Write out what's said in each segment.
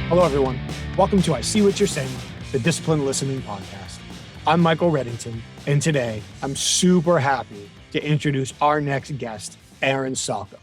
Hello, everyone. Welcome to I See What You're Saying, the Disciplined Listening Podcast. I'm Michael Reddington, and today I'm super happy to introduce our next guest, Aaron Salko.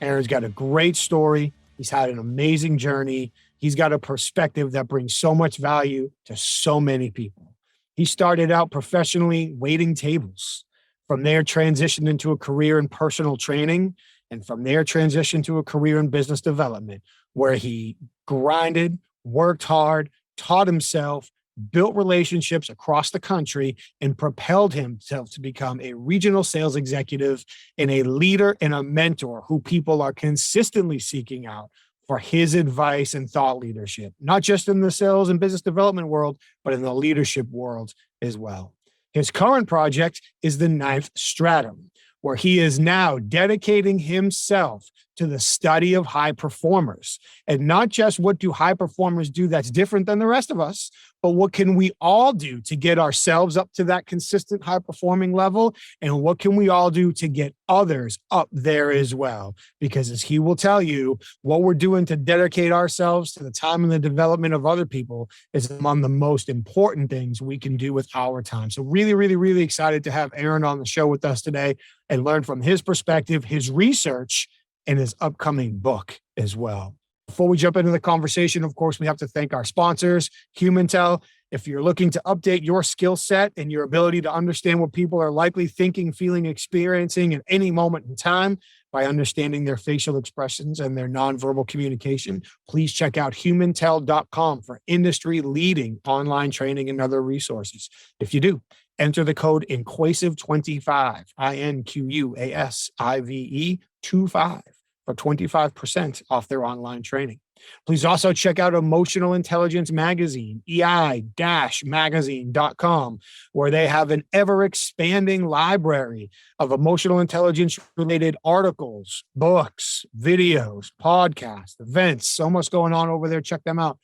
Aaron's got a great story. He's had an amazing journey. He's got a perspective that brings so much value to so many people. He started out professionally waiting tables. From there, transitioned into a career in personal training, and from there, transitioned to a career in business development, where he grinded, worked hard, taught himself, built relationships across the country, and propelled himself to become a regional sales executive and a leader and a mentor who people are consistently seeking out for his advice and thought leadership, not just in the sales and business development world, but in the leadership world as well. His current project is the 9th Stratum, where he is now dedicating himself to the study of high performers. And not just what do high performers do that's different than the rest of us, but what can we all do to get ourselves up to that consistent high performing level? And what can we all do to get others up there as well? Because as he will tell you, what we're doing to dedicate ourselves to the time and the development of other people is among the most important things we can do with our time. So really excited to have Aaron on the show with us today and learn from his perspective, his research, and his upcoming book as well. Before we jump into the conversation, of course, we have to thank our sponsors, HumanTel. If you're looking to update your skill set and your ability to understand what people are likely thinking, feeling, experiencing at any moment in time by understanding their facial expressions and their nonverbal communication, please check out humantel.com for industry-leading online training and other resources. If you do, enter the code INQUASIVE25, INQUASIVE 25 for 25% off their online training. Please also check out Emotional Intelligence Magazine, ei-magazine.com, where they have an ever-expanding library of emotional intelligence-related articles, books, videos, podcasts, events, so much going on over there. Check them out.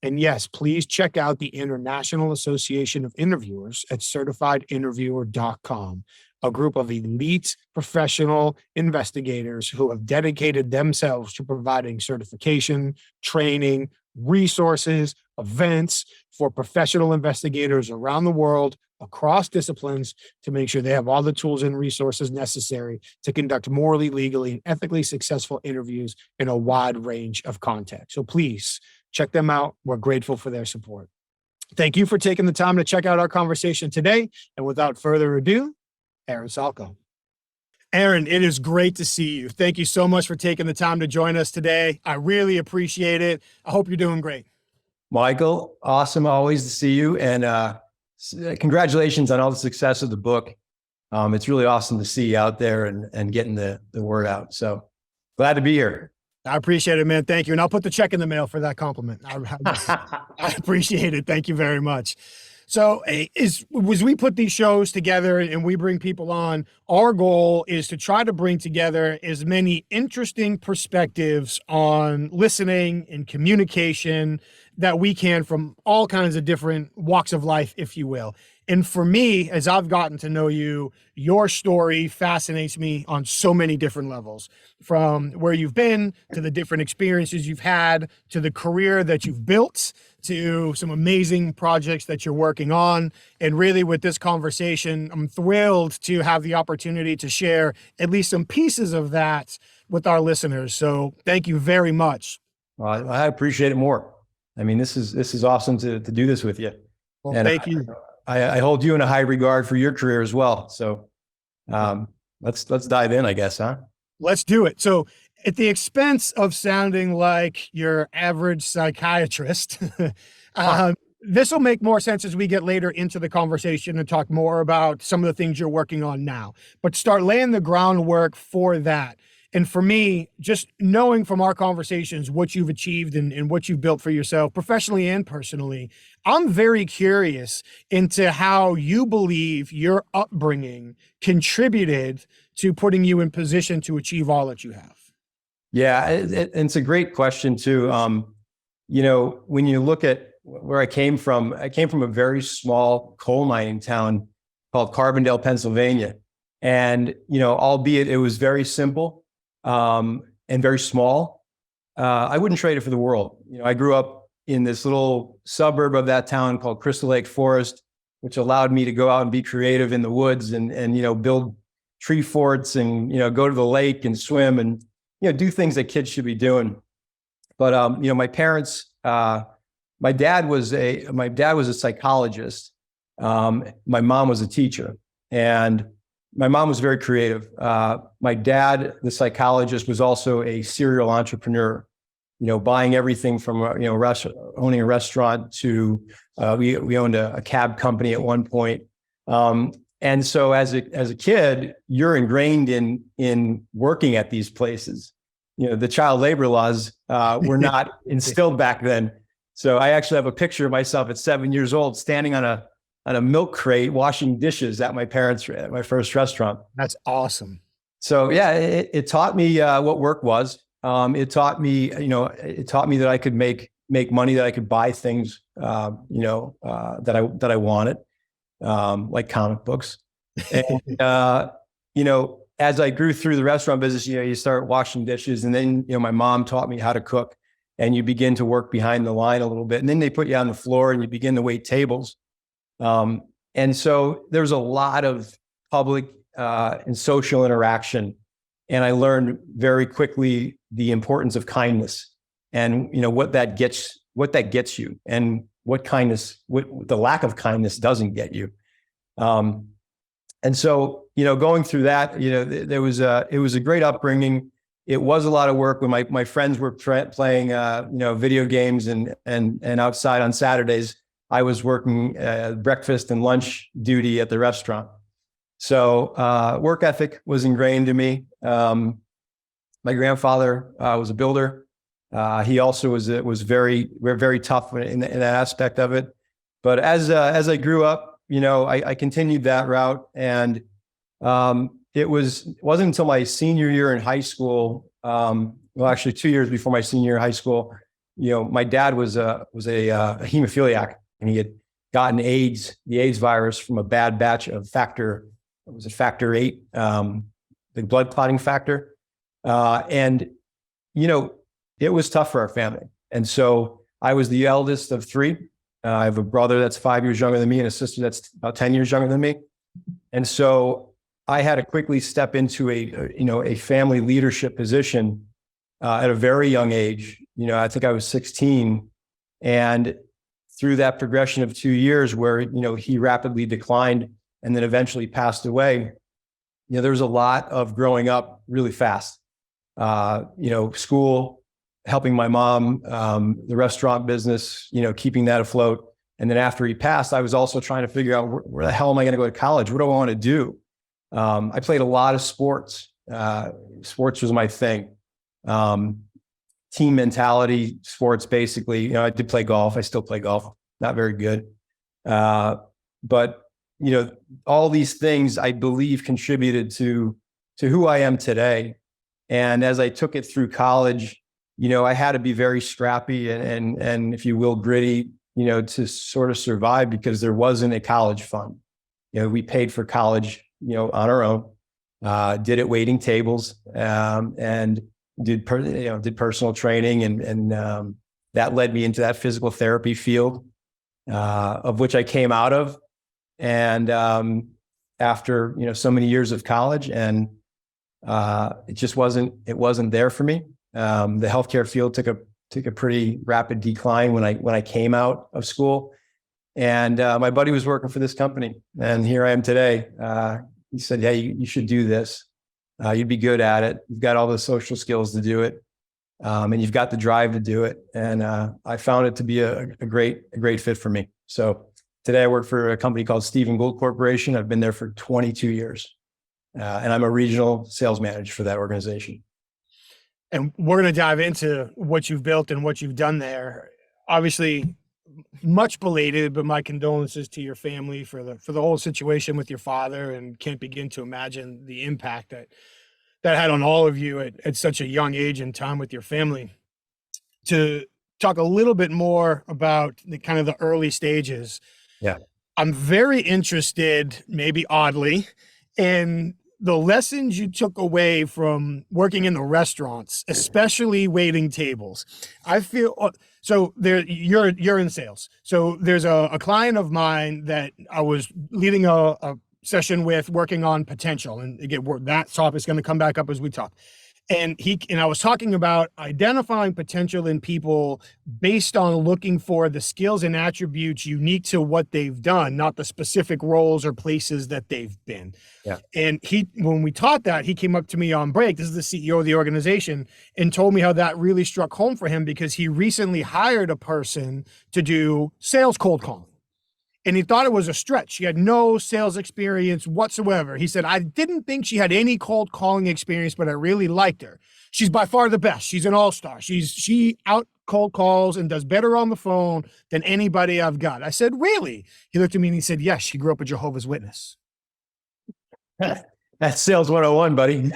And yes, please check out the International Association of Interviewers at certifiedinterviewer.com, a group of elite professional investigators who have dedicated themselves to providing certification, training, resources, events for professional investigators around the world, across disciplines, to make sure they have all the tools and resources necessary to conduct morally, legally, and ethically successful interviews in a wide range of contexts. So please check them out. We're grateful for their support. Thank you for taking the time to check out our conversation today. And without further ado, Aaron Salko. Aaron, it is great to see you. Thank you so much for taking the time to join us today. I really appreciate it. I hope you're doing great. Michael, awesome always to see you. And congratulations on all the success of the book. It's really awesome to see you out there and getting the word out. So glad to be here. I appreciate it, man. Thank you. And I'll put the check in the mail for that compliment. I appreciate it. Thank you very much. So as we put these shows together and we bring people on, our goal is to try to bring together as many interesting perspectives on listening and communication that we can from all kinds of different walks of life, if you will. And for me, as I've gotten to know you, your story fascinates me on so many different levels, from where you've been to the different experiences you've had, to the career that you've built, to some amazing projects that you're working on. And really with this conversation, I'm thrilled to have the opportunity to share at least some pieces of that with our listeners. So thank you very much. Well, I appreciate it more. I mean, this is awesome to do this with you. Well, and thank you. I hold you in a high regard for your career as well. So let's dive in, I guess, huh? Let's do it. So at the expense of sounding like your average psychiatrist, this will make more sense as we get later into the conversation and talk more about some of the things you're working on now. But start laying the groundwork for that. And for me, just knowing from our conversations what you've achieved and what you've built for yourself professionally and personally, I'm very curious into how you believe your upbringing contributed to putting you in position to achieve all that you have. Yeah, it's a great question too. When you look at where I came from a very small coal mining town called Carbondale, Pennsylvania. And, albeit it was very simple, and very small. I wouldn't trade it for the world. I grew up in this little suburb of that town called Crystal Lake Forest, which allowed me to go out and be creative in the woods and build tree forts and, go to the lake and swim and, do things that kids should be doing. But, my parents, my dad was a psychologist. My mom was a teacher, and my mom was very creative. My dad, the psychologist, was also a serial entrepreneur, buying everything from, owning a restaurant to, we owned a cab company at one point. And so as a kid, you're ingrained in working at these places. The child labor laws were not instilled back then. So I actually have a picture of myself at 7 years old standing on a milk crate washing dishes at my first restaurant. That's awesome. So yeah, it taught me what work was. It taught me that I could make money, that I could buy things, that I wanted, like comic books. And, as I grew through the restaurant business, you start washing dishes, and then, my mom taught me how to cook, and you begin to work behind the line a little bit. And then they put you on the floor and you begin to wait tables. And so there's a lot of public, and social interaction. And I learned very quickly the importance of kindness and, what that gets you, and what the lack of kindness doesn't get you. And so, going through that, it was a great upbringing. It was a lot of work when my friends were playing, video games and outside on Saturdays. I was working breakfast and lunch duty at the restaurant. So work ethic was ingrained in me. My grandfather was a builder. He also was very, very tough in that aspect of it. But as I grew up, I continued that route, and it wasn't until my senior year in high school. Well, actually 2 years before my senior year in high school, my dad was a hemophiliac, and he had gotten the AIDS virus from a bad batch of factor 8, the blood clotting factor. And, it was tough for our family. And so I was the eldest of 3. I have a brother that's 5 years younger than me and a sister that's about 10 years younger than me. And so I had to quickly step into a family leadership position at a very young age. I think I was 16. And through that progression of 2 years where, he rapidly declined and then eventually passed away, there was a lot of growing up really fast. School, helping my mom, the restaurant business, keeping that afloat. And then after he passed, I was also trying to figure out where the hell am I going to go to college? What do I want to do? I played a lot of sports. Sports was my thing. Team mentality, sports, basically. I did play golf. I still play golf. Not very good. But, all these things I believe contributed to who I am today. And as I took it through college, I had to be very scrappy and if you will, gritty, to sort of survive, because there wasn't a college fund. We paid for college, on our own, did it waiting tables, and did personal training. And that led me into that physical therapy field, of which I came out of. And after, so many years of college, and it just wasn't there for me. The healthcare field took a pretty rapid decline when I came out of school, and my buddy was working for this company, and here I am today. He said, "Hey, you should do this. You'd be good at it. You've got all the social skills to do it, and you've got the drive to do it." And I found it to be a great fit for me. So today I work for a company called Stephen Gould Corporation. I've been there for 22 years, and I'm a regional sales manager for that organization. And we're going to dive into what you've built and what you've done there. Obviously, much belated, but my condolences to your family for the whole situation with your father, and can't begin to imagine the impact that had on all of you at such a young age and time with your family. To talk a little bit more about the kind of the early stages. Yeah. I'm very interested, maybe oddly, in the lessons you took away from working in the restaurants, especially waiting tables. I feel so there you're in sales. So there's a client of mine that I was leading a session with, working on potential, and again, that topic is going to come back up as we talk. And I was talking about identifying potential in people based on looking for the skills and attributes unique to what they've done, not the specific roles or places that they've been. Yeah. And when we taught that, he came up to me on break. This is the CEO of the organization, and told me how that really struck home for him because he recently hired a person to do sales cold calling. And he thought it was a stretch. She had no sales experience whatsoever. He said, I didn't think she had any cold calling experience, but I really liked her. She's by far the best. She's an all-star. She out cold calls and does better on the phone than anybody I've got. I said, really? He looked at me and he said, yes, she grew up a Jehovah's Witness. That's sales 101, buddy.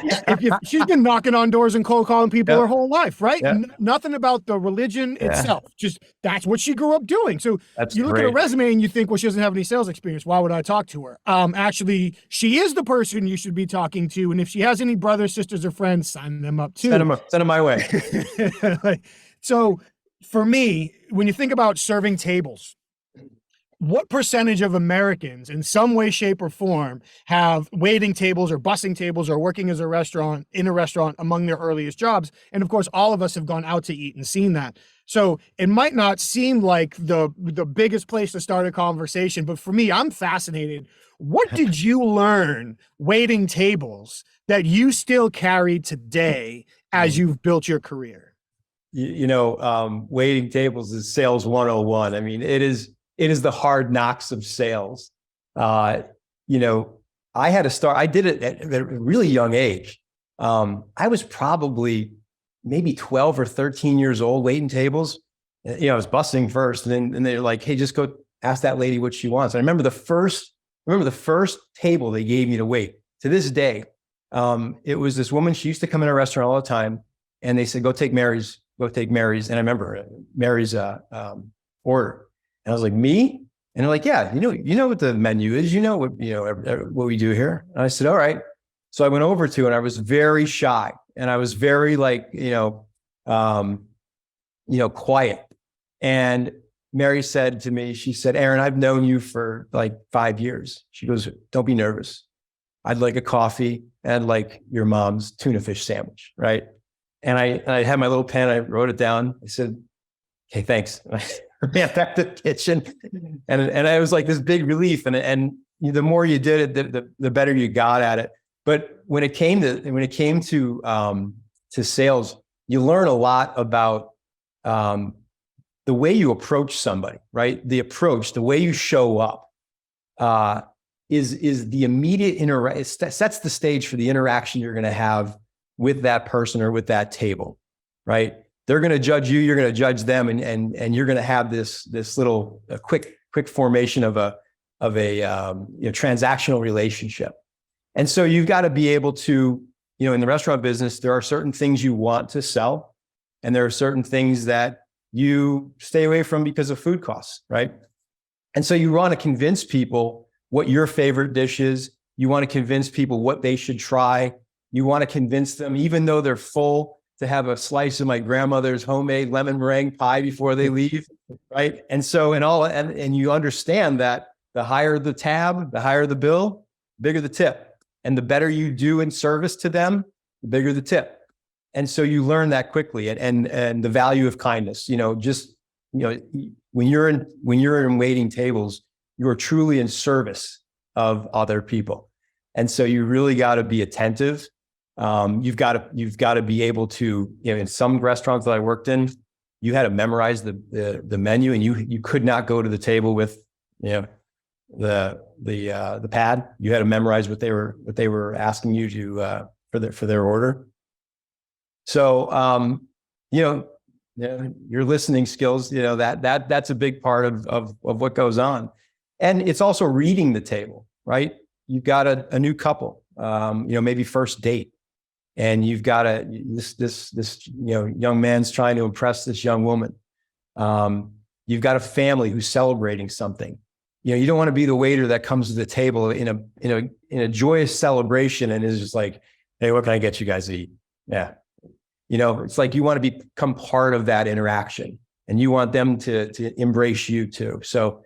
She's been knocking on doors and cold calling people her whole life, right? Yeah. Nothing about the religion itself. Just that's what she grew up doing. So you look at her resume and you think, well, she doesn't have any sales experience. Why would I talk to her? Actually, she is the person you should be talking to. And if she has any brothers, sisters, or friends, sign them up too. Send them my way. So for me, when you think about serving tables, what percentage of Americans in some way, shape, or form have waiting tables or bussing tables or working as in a restaurant among their earliest jobs? And of course, all of us have gone out to eat and seen that. So it might not seem like the biggest place to start a conversation, but for me, I'm fascinated. What did you learn waiting tables that you still carry today as you've built your career? Waiting tables is sales 101. I mean, it is the hard knocks of sales. I had to start, I did it at a really young age. I was probably maybe 12 or 13 years old waiting tables. I was bussing first and they're like, hey, just go ask that lady what she wants. And I remember the first table they gave me to wait. To this day, it was this woman, she used to come in our restaurant all the time and they said, go take Mary's. And I remember Mary's order. And I was like, me? And they're like, yeah, you know what the menu is, what we do here. And I said, all right. So I went over to, and I was very shy and I was very quiet. And Mary said to me, she said, Aaron, I've known you for like 5 years. She goes, don't be nervous. I'd like a coffee and like your mom's tuna fish sandwich. Right. And I had my little pen, I wrote it down. I said, okay, thanks. Ran back to the kitchen, and I was like this big relief. And the more you did it, the better you got at it. But when it came to sales, you learn a lot about the way you approach somebody, right? The approach, the way you show up, is the immediate it sets the stage for the interaction you're going to have with that person or with that table, right? They're going to judge you, you're going to judge them, and you're going to have this little quick formation of a transactional relationship. And so you've got to be able to, in the restaurant business, there are certain things you want to sell, and there are certain things that you stay away from because of food costs, right? And so you want to convince people what your favorite dish is. You want to convince people what they should try. You want to convince them, even though they're full, to have a slice of my grandmother's homemade lemon meringue pie before they leave, right? And so, and you understand that the higher the tab, the higher the bill, bigger the tip. And the better you do in service to them, the bigger the tip. And so you learn that quickly, and the value of kindness. When you're in waiting tables, you are truly in service of other people. And so you really got to be attentive. You've got to be able to, in some restaurants that I worked in, you had to memorize the menu, and you could not go to the table with, the pad. You had to memorize what they were asking you to, for their order. So, your listening skills, that's a big part of what goes on. And it's also reading the table, right? You've got a new couple, maybe first date. And you've got this young man's trying to impress this young woman. You've got a family who's celebrating something. you don't want to be the waiter that comes to the table in a joyous celebration and is just like, hey, what can I get you guys to eat? Yeah. It's like you want to become part of that interaction and you want them to embrace you too. So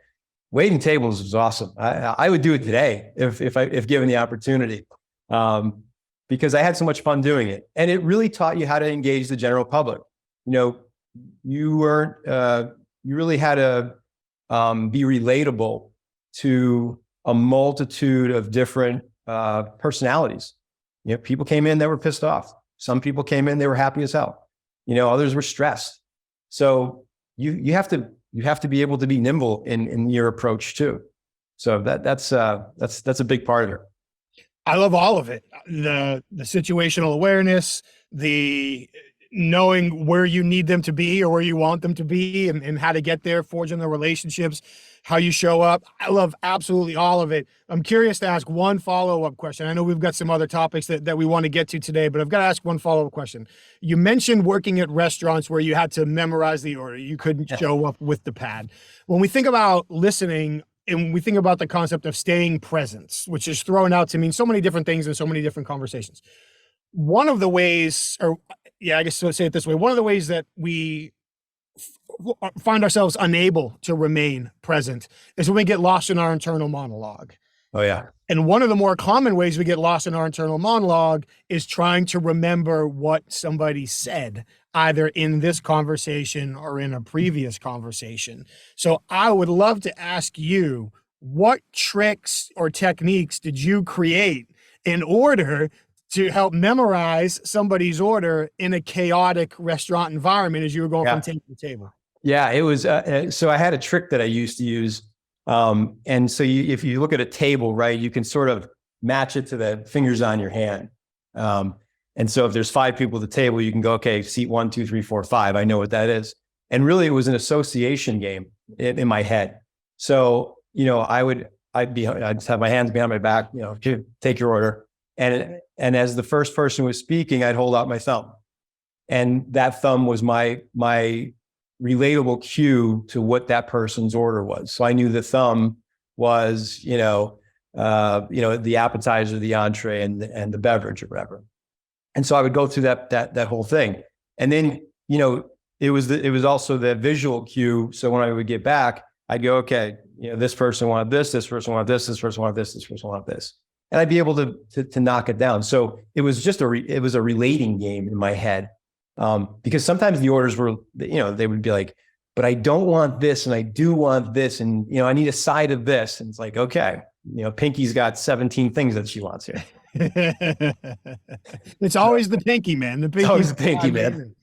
waiting tables is awesome. I would do it today if given the opportunity, because I had so much fun doing it. And it really taught you how to engage the general public. You really had to be relatable to a multitude of different personalities. People came in that were pissed off. Some people came in, they were happy as hell. Others were stressed. So you have to be able to be nimble in your approach too. So that's a big part of it. I love all of it. The situational awareness, the knowing where you need them to be or where you want them to be and how to get there, forging the relationships, how you show up. I love absolutely all of it. I'm curious to ask one follow-up question. I know we've got some other topics that we want to get to today, but I've got to ask one follow-up question. You mentioned working at restaurants where you had to memorize the order. You couldn't show up with the pad. When we think about listening and we think about the concept of staying present, which is thrown out to mean so many different things in so many different conversations. One of the ways, I guess so say it this way, one of the ways that we find ourselves unable to remain present is when we get lost in our internal monologue. Oh, yeah. And one of the more common ways we get lost in our internal monologue is trying to remember what somebody said, either in this conversation or in a previous conversation. So I would love to ask you, what tricks or techniques did you create in order to help memorize somebody's order in a chaotic restaurant environment as you were going from table to table? Yeah, it was. So I had a trick that I used to use. And so if you look at a table, right, you can sort of match it to the fingers on your hand. And so if there's 5 people at the table, you can go, okay, seat 1, 2, 3, 4, 5. I know what that is. And really it was an association game in my head. So, I'd just have my hands behind my back, take your order. And as the first person was speaking, I'd hold out my thumb. And that thumb was my relatable cue to what that person's order was. So I knew the thumb was, the appetizer, the entree, and the beverage or whatever. And so I would go through that whole thing. And then, it was also the visual cue. So when I would get back, I'd go, okay, this person wanted this person wanted this person wanted this person wanted this. And I'd be able to knock it down. So it was just a relating game in my head. Because sometimes the orders were, they would be like, but I don't want this and I do want this. And, I need a side of this. And it's like, okay, Pinky's got 17 things that she wants here. It's always the Pinky, man. It's always the Pinky, man.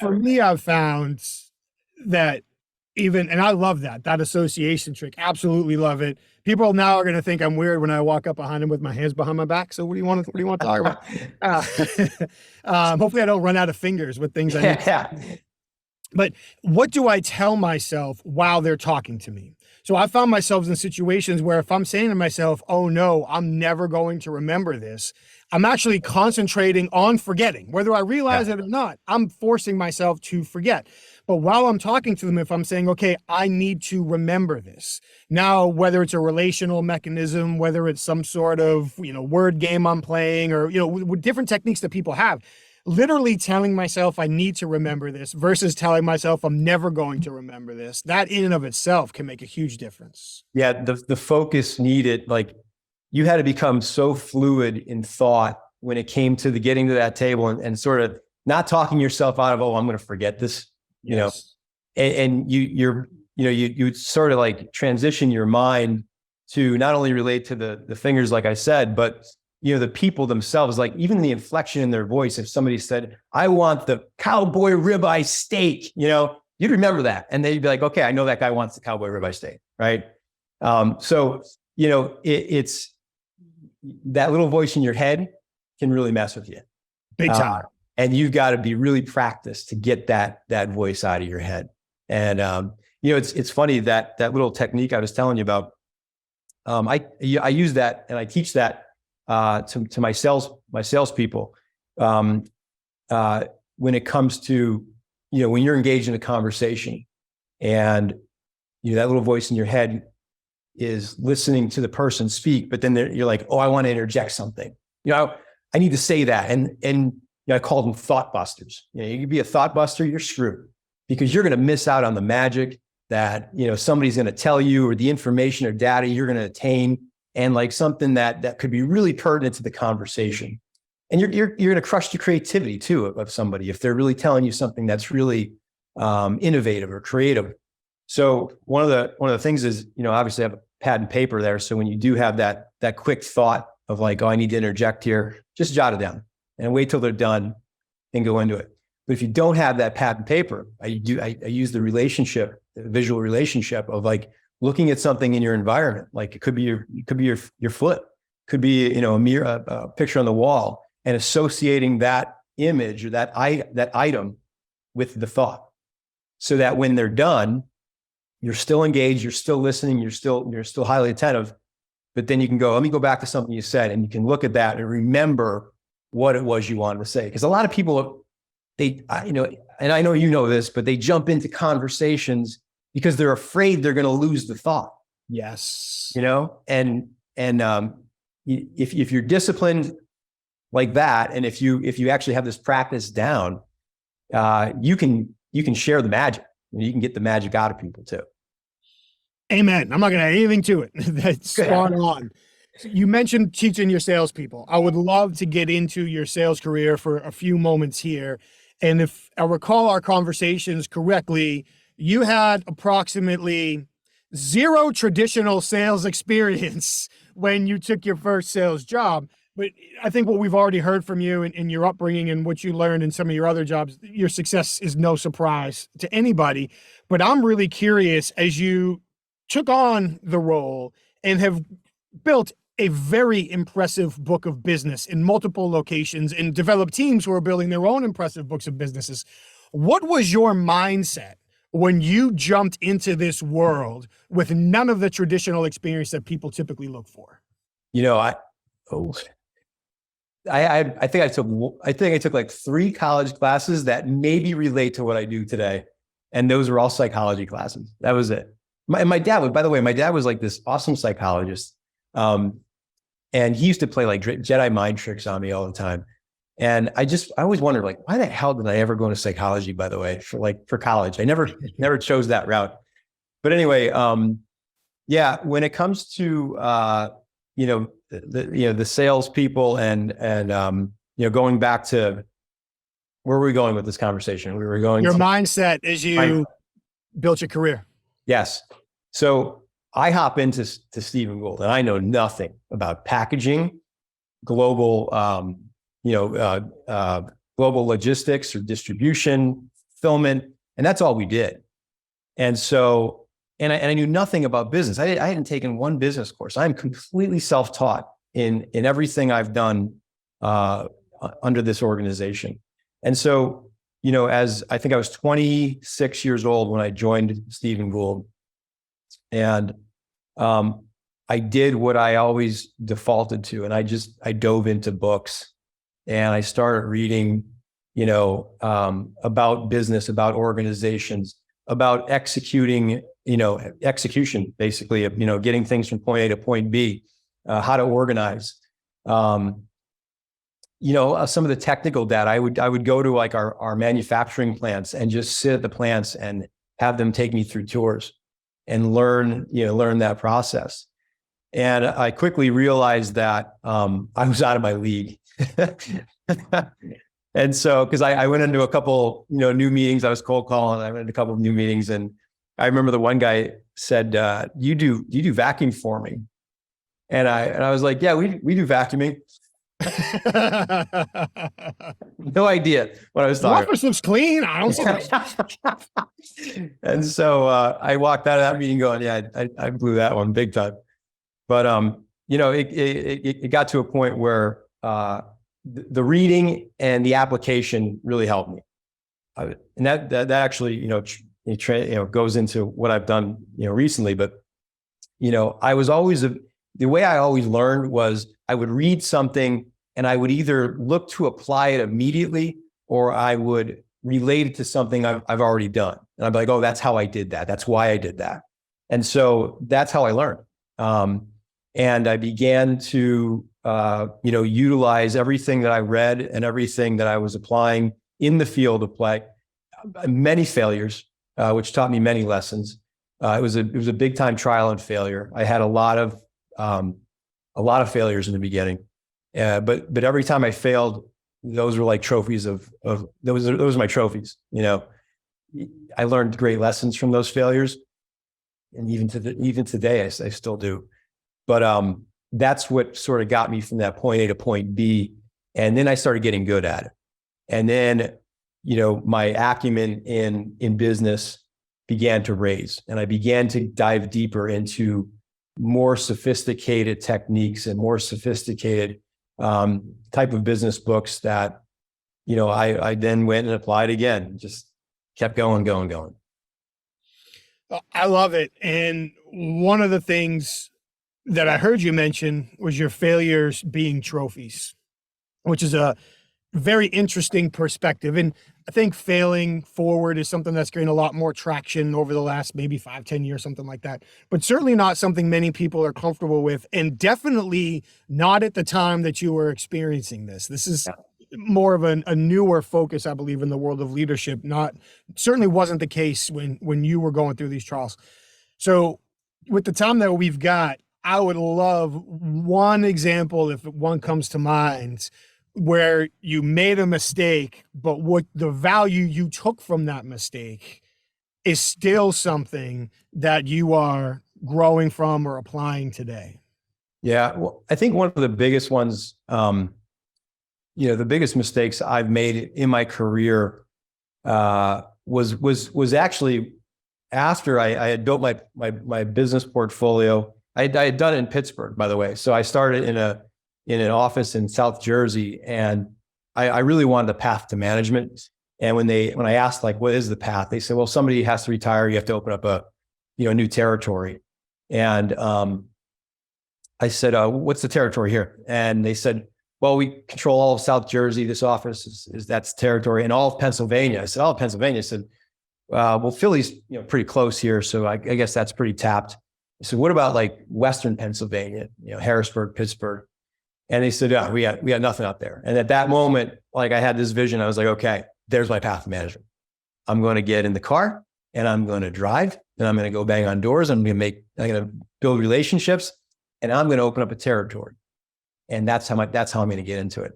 For me, I've found that and I love that association trick. Absolutely love it. People now are going to think I'm weird when I walk up behind them with my hands behind my back. So what do you want to talk about? Hopefully I don't run out of fingers with things I need. Yeah. But what do I tell myself while they're talking to me? So I found myself in situations where if I'm saying to myself, oh no, I'm never going to remember this, I'm actually concentrating on forgetting. Whether I realize it or not, I'm forcing myself to forget. But while I'm talking to them, if I'm saying, okay, I need to remember this. Now, whether it's a relational mechanism, whether it's some sort of, word game I'm playing or, with different techniques that people have, literally telling myself I need to remember this versus telling myself I'm never going to remember this, that in and of itself can make a huge difference. Yeah. The focus needed, like you had to become so fluid in thought when it came to getting to that table and sort of not talking yourself out of, oh, I'm going to forget this. And you sort of like transition your mind to not only relate to the fingers, like I said, but, the people themselves, like even the inflection in their voice. If somebody said, I want the cowboy ribeye steak, you'd remember that. And they'd be like, okay, I know that guy wants the cowboy ribeye steak. Right. So, it's that little voice in your head can really mess with you. Big time. And you've got to be really practiced to get that voice out of your head. And, it's funny that little technique I was telling you about, I use that and I teach that, to my salespeople, when it comes to, when you're engaged in a conversation and, that little voice in your head is listening to the person speak, but then you're like, oh, I want to interject something. I need to say that. And I call them thought busters. You could be a thought buster, you're screwed, because you're going to miss out on the magic that, somebody's going to tell you, or the information or data you're going to attain, and like something that could be really pertinent to the conversation. And you're going to crush the creativity too of somebody if they're really telling you something that's really innovative or creative. So one of the things is, obviously I have a pad and paper there. So when you do have that quick thought of like, oh, I need to interject here, just jot it down and wait till they're done and go into it. But if you don't have that pad and paper, I use the visual relationship of like looking at something in your environment. Like it could be your foot, could be, a mirror, a picture on the wall, and associating that image or that item with the thought, so that when they're done, you're still engaged, you're still listening, you're still highly attentive. But then you can go, let me go back to something you said, and you can look at that and remember what it was you wanted to say. Because a lot of people, and I know you know this, but they jump into conversations because they're afraid they're going to lose the thought. Yes. And if you're disciplined like that, and if you actually have this practice down, you can share the magic. You can get the magic out of people too. Amen. I'm not going to add anything to it. That's spot on. You mentioned teaching your salespeople. I would love to get into your sales career for a few moments here. And if I recall our conversations correctly, you had approximately 0 traditional sales experience when you took your first sales job. But I think what we've already heard from you in your upbringing and what you learned in some of your other jobs, your success is no surprise to anybody. But I'm really curious, as you took on the role and have built a very impressive book of business in multiple locations and developed teams who are building their own impressive books of businesses, what was your mindset when you jumped into this world with none of the traditional experience that people typically look for? I think I took like 3 college classes that maybe relate to what I do today. And those were all psychology classes. That was it. My dad was like this awesome psychologist. And he used to play like Jedi mind tricks on me all the time. And I always wondered, like, why the hell did I ever go into psychology, by the way, for college? I never chose that route. But anyway, when it comes to, the salespeople and going back to, where were we going with this conversation? We were going your mindset as you built your career. Yes. So I hop into Stephen Gould, and I know nothing about packaging, global logistics or distribution, fulfillment, and that's all we did. And so, and I knew nothing about business. I hadn't taken one business course. I'm completely self-taught in everything I've done under this organization. And so, as I think I was 26 years old when I joined Stephen Gould, and I did what I always defaulted to, and I dove into books, and I started reading, about business, about organizations, about execution, basically, of, getting things from point A to point B, how to organize, some of the technical data. I would go to like our manufacturing plants and just sit at the plants and have them take me through tours and learn that process. And I quickly realized that I was out of my league. And so, because I went into a couple, new meetings, I was cold calling. I went into a couple of new meetings, and I remember the one guy said, "You do vacuum forming?" And I was like, "Yeah, we do vacuuming." No idea what I was talking about. Office looks clean. I don't see. And so I walked out of that meeting going, "Yeah, I blew that one big time." But it got to a point where the reading and the application really helped me, and that actually goes into what I've done recently. But I was always the way I always learned was I would read something and I would either look to apply it immediately, or I would relate it to something I've already done, and I'd be like, "Oh, that's how I did that. That's why I did that." And so that's how I learned. And I began to, utilize everything that I read and everything that I was applying in the field of play. Many failures, which taught me many lessons. It was a big time trial and failure. I had a lot of failures in the beginning, but every time I failed, those were like trophies of those are my trophies. I learned great lessons from those failures, and even today, I still do. But that's what sort of got me from that point A to point B, and then I started getting good at it. And then, my acumen in business began to raise, and I began to dive deeper into more sophisticated techniques and more sophisticated type of business books that, I then went and applied again, just kept going. I love it. And one of the things that I heard you mention was your failures being trophies, which is a very interesting perspective. And I think failing forward is something that's gained a lot more traction over the last maybe 5-10 years, something like that, but certainly not something many people are comfortable with, and definitely not at the time that you were experiencing this. This is more of a newer focus, I believe, in the world of leadership. Certainly wasn't the case when you were going through these trials. So with the time that we've got, I would love one example, if one comes to mind, where you made a mistake, but what the value you took from that mistake is still something that you are growing from or applying today. Yeah. Well, I think one of the biggest ones, the biggest mistakes I've made in my career was actually after I had built my business portfolio. I had done it in Pittsburgh, by the way. So I started in an office in South Jersey, and I really wanted a path to management. And when I asked, like, what is the path? They said, well, somebody has to retire. You have to open up a new territory. And I said, what's the territory here? And they said, well, we control all of South Jersey. This office that's territory, and all of Pennsylvania. I said, all of Pennsylvania. I said, well, Philly's pretty close here, so I guess that's pretty tapped. I said, what about like Western Pennsylvania, Harrisburg, Pittsburgh? And they said, we got nothing out there. And at that moment, like, I had this vision. I was like, okay, there's my path to management. I'm going to get in the car and I'm going to drive, and I'm going to go bang on doors. I'm going to build relationships, and I'm going to open up a territory. And that's how I'm going to get into it.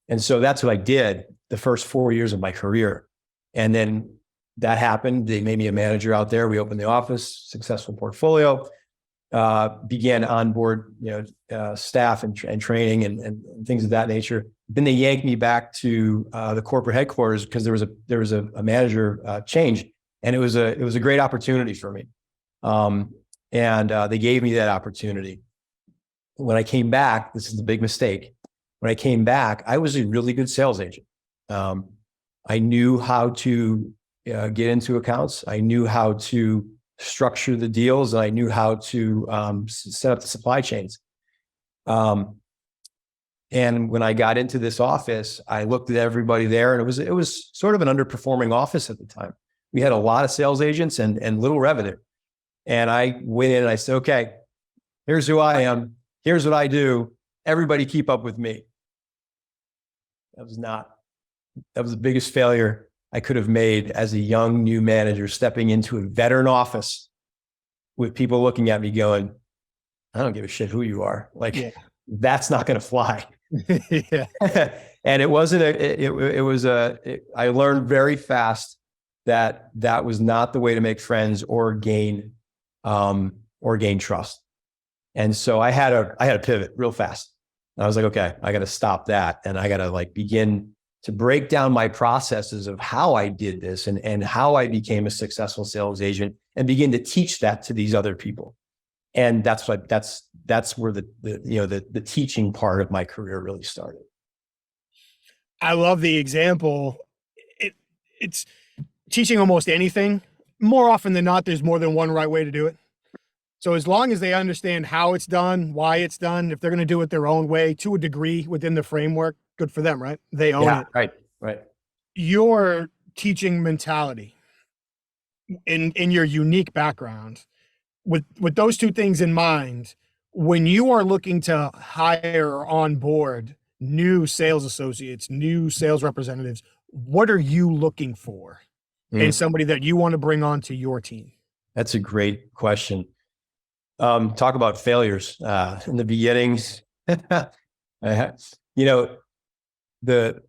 And so that's what I did the first 4 years of my career. And then that happened. They made me a manager out there. We opened the office, successful portfolio, began to onboard, staff and training and things of that nature. Then they yanked me back to the corporate headquarters because there was a manager change, and it was a great opportunity for me. And they gave me that opportunity. When I came back, this is the big mistake. When I came back, I was a really good sales agent. I knew how to get into accounts. I knew how to structure the deals. And I knew how to set up the supply chains. And when I got into this office, I looked at everybody there, and it was sort of an underperforming office at the time. We had a lot of sales agents and little revenue. And I went in and I said, okay, here's who I am. Here's what I do. Everybody keep up with me. That was the biggest failure I could have made as a young new manager, stepping into a veteran office with people looking at me going, I don't give a shit who you are. Like, that's not going to fly. Yeah. And it wasn't I learned very fast that was not the way to make friends or gain trust. And so I had to pivot real fast. And I was like, okay, I got to stop that. And I got to begin to break down my processes of how I did this and how I became a successful sales agent, and begin to teach that to these other people. And that's where the teaching part of my career really started. I love the example. It's teaching almost anything. More often than not, there's more than one right way to do it. So as long as they understand how it's done, why it's done, if they're going to do it their own way to a degree within the framework, good for them, right? They own it. Right. Your teaching mentality in your unique background, with those two things in mind, when you are looking to hire or onboard new sales associates, new sales representatives, what are you looking for in somebody that you want to bring onto your team? That's a great question. Talk about failures in the beginnings. You know, the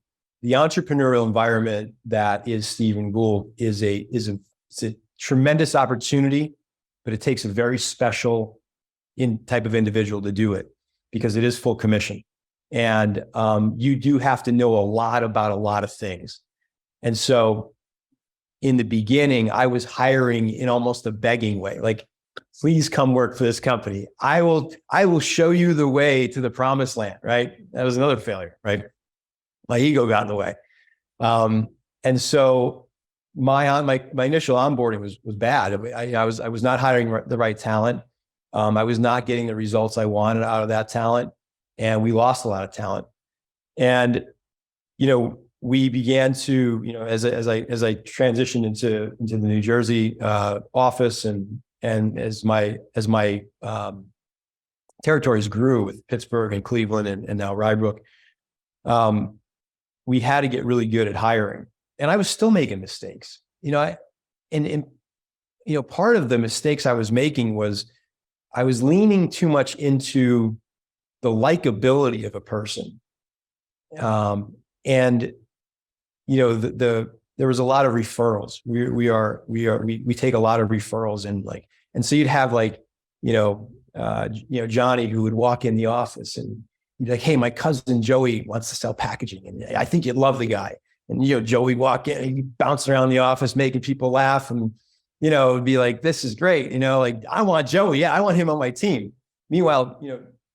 entrepreneurial environment that is Stephen Gould is a tremendous opportunity, but it takes a very special type of individual to do it because it is full commission. And you do have to know a lot about a lot of things. And so in the beginning, I was hiring in almost a begging way, like, please come work for this company. I will show you the way to the promised land, right? That was another failure, right? My ego got in the way. And so my initial onboarding was bad. I was not hiring the right talent. I was not getting the results I wanted out of that talent. And we lost a lot of talent. And, we began to, as I transitioned into the New Jersey office and as my territories grew with Pittsburgh and Cleveland and now Rybrook, we had to get really good at hiring. And I was still making mistakes, part of the mistakes I was making was I was leaning too much into the likability of a person. There was a lot of referrals. We take a lot of referrals and so you'd have Johnny who would walk in the office and you'd be like, hey, my cousin Joey wants to sell packaging. And I think you'd love the guy. And, Joey walk in and he'd bounce around the office, making people laugh. And, it'd be like, this is great. I want Joey. Yeah, I want him on my team. Meanwhile,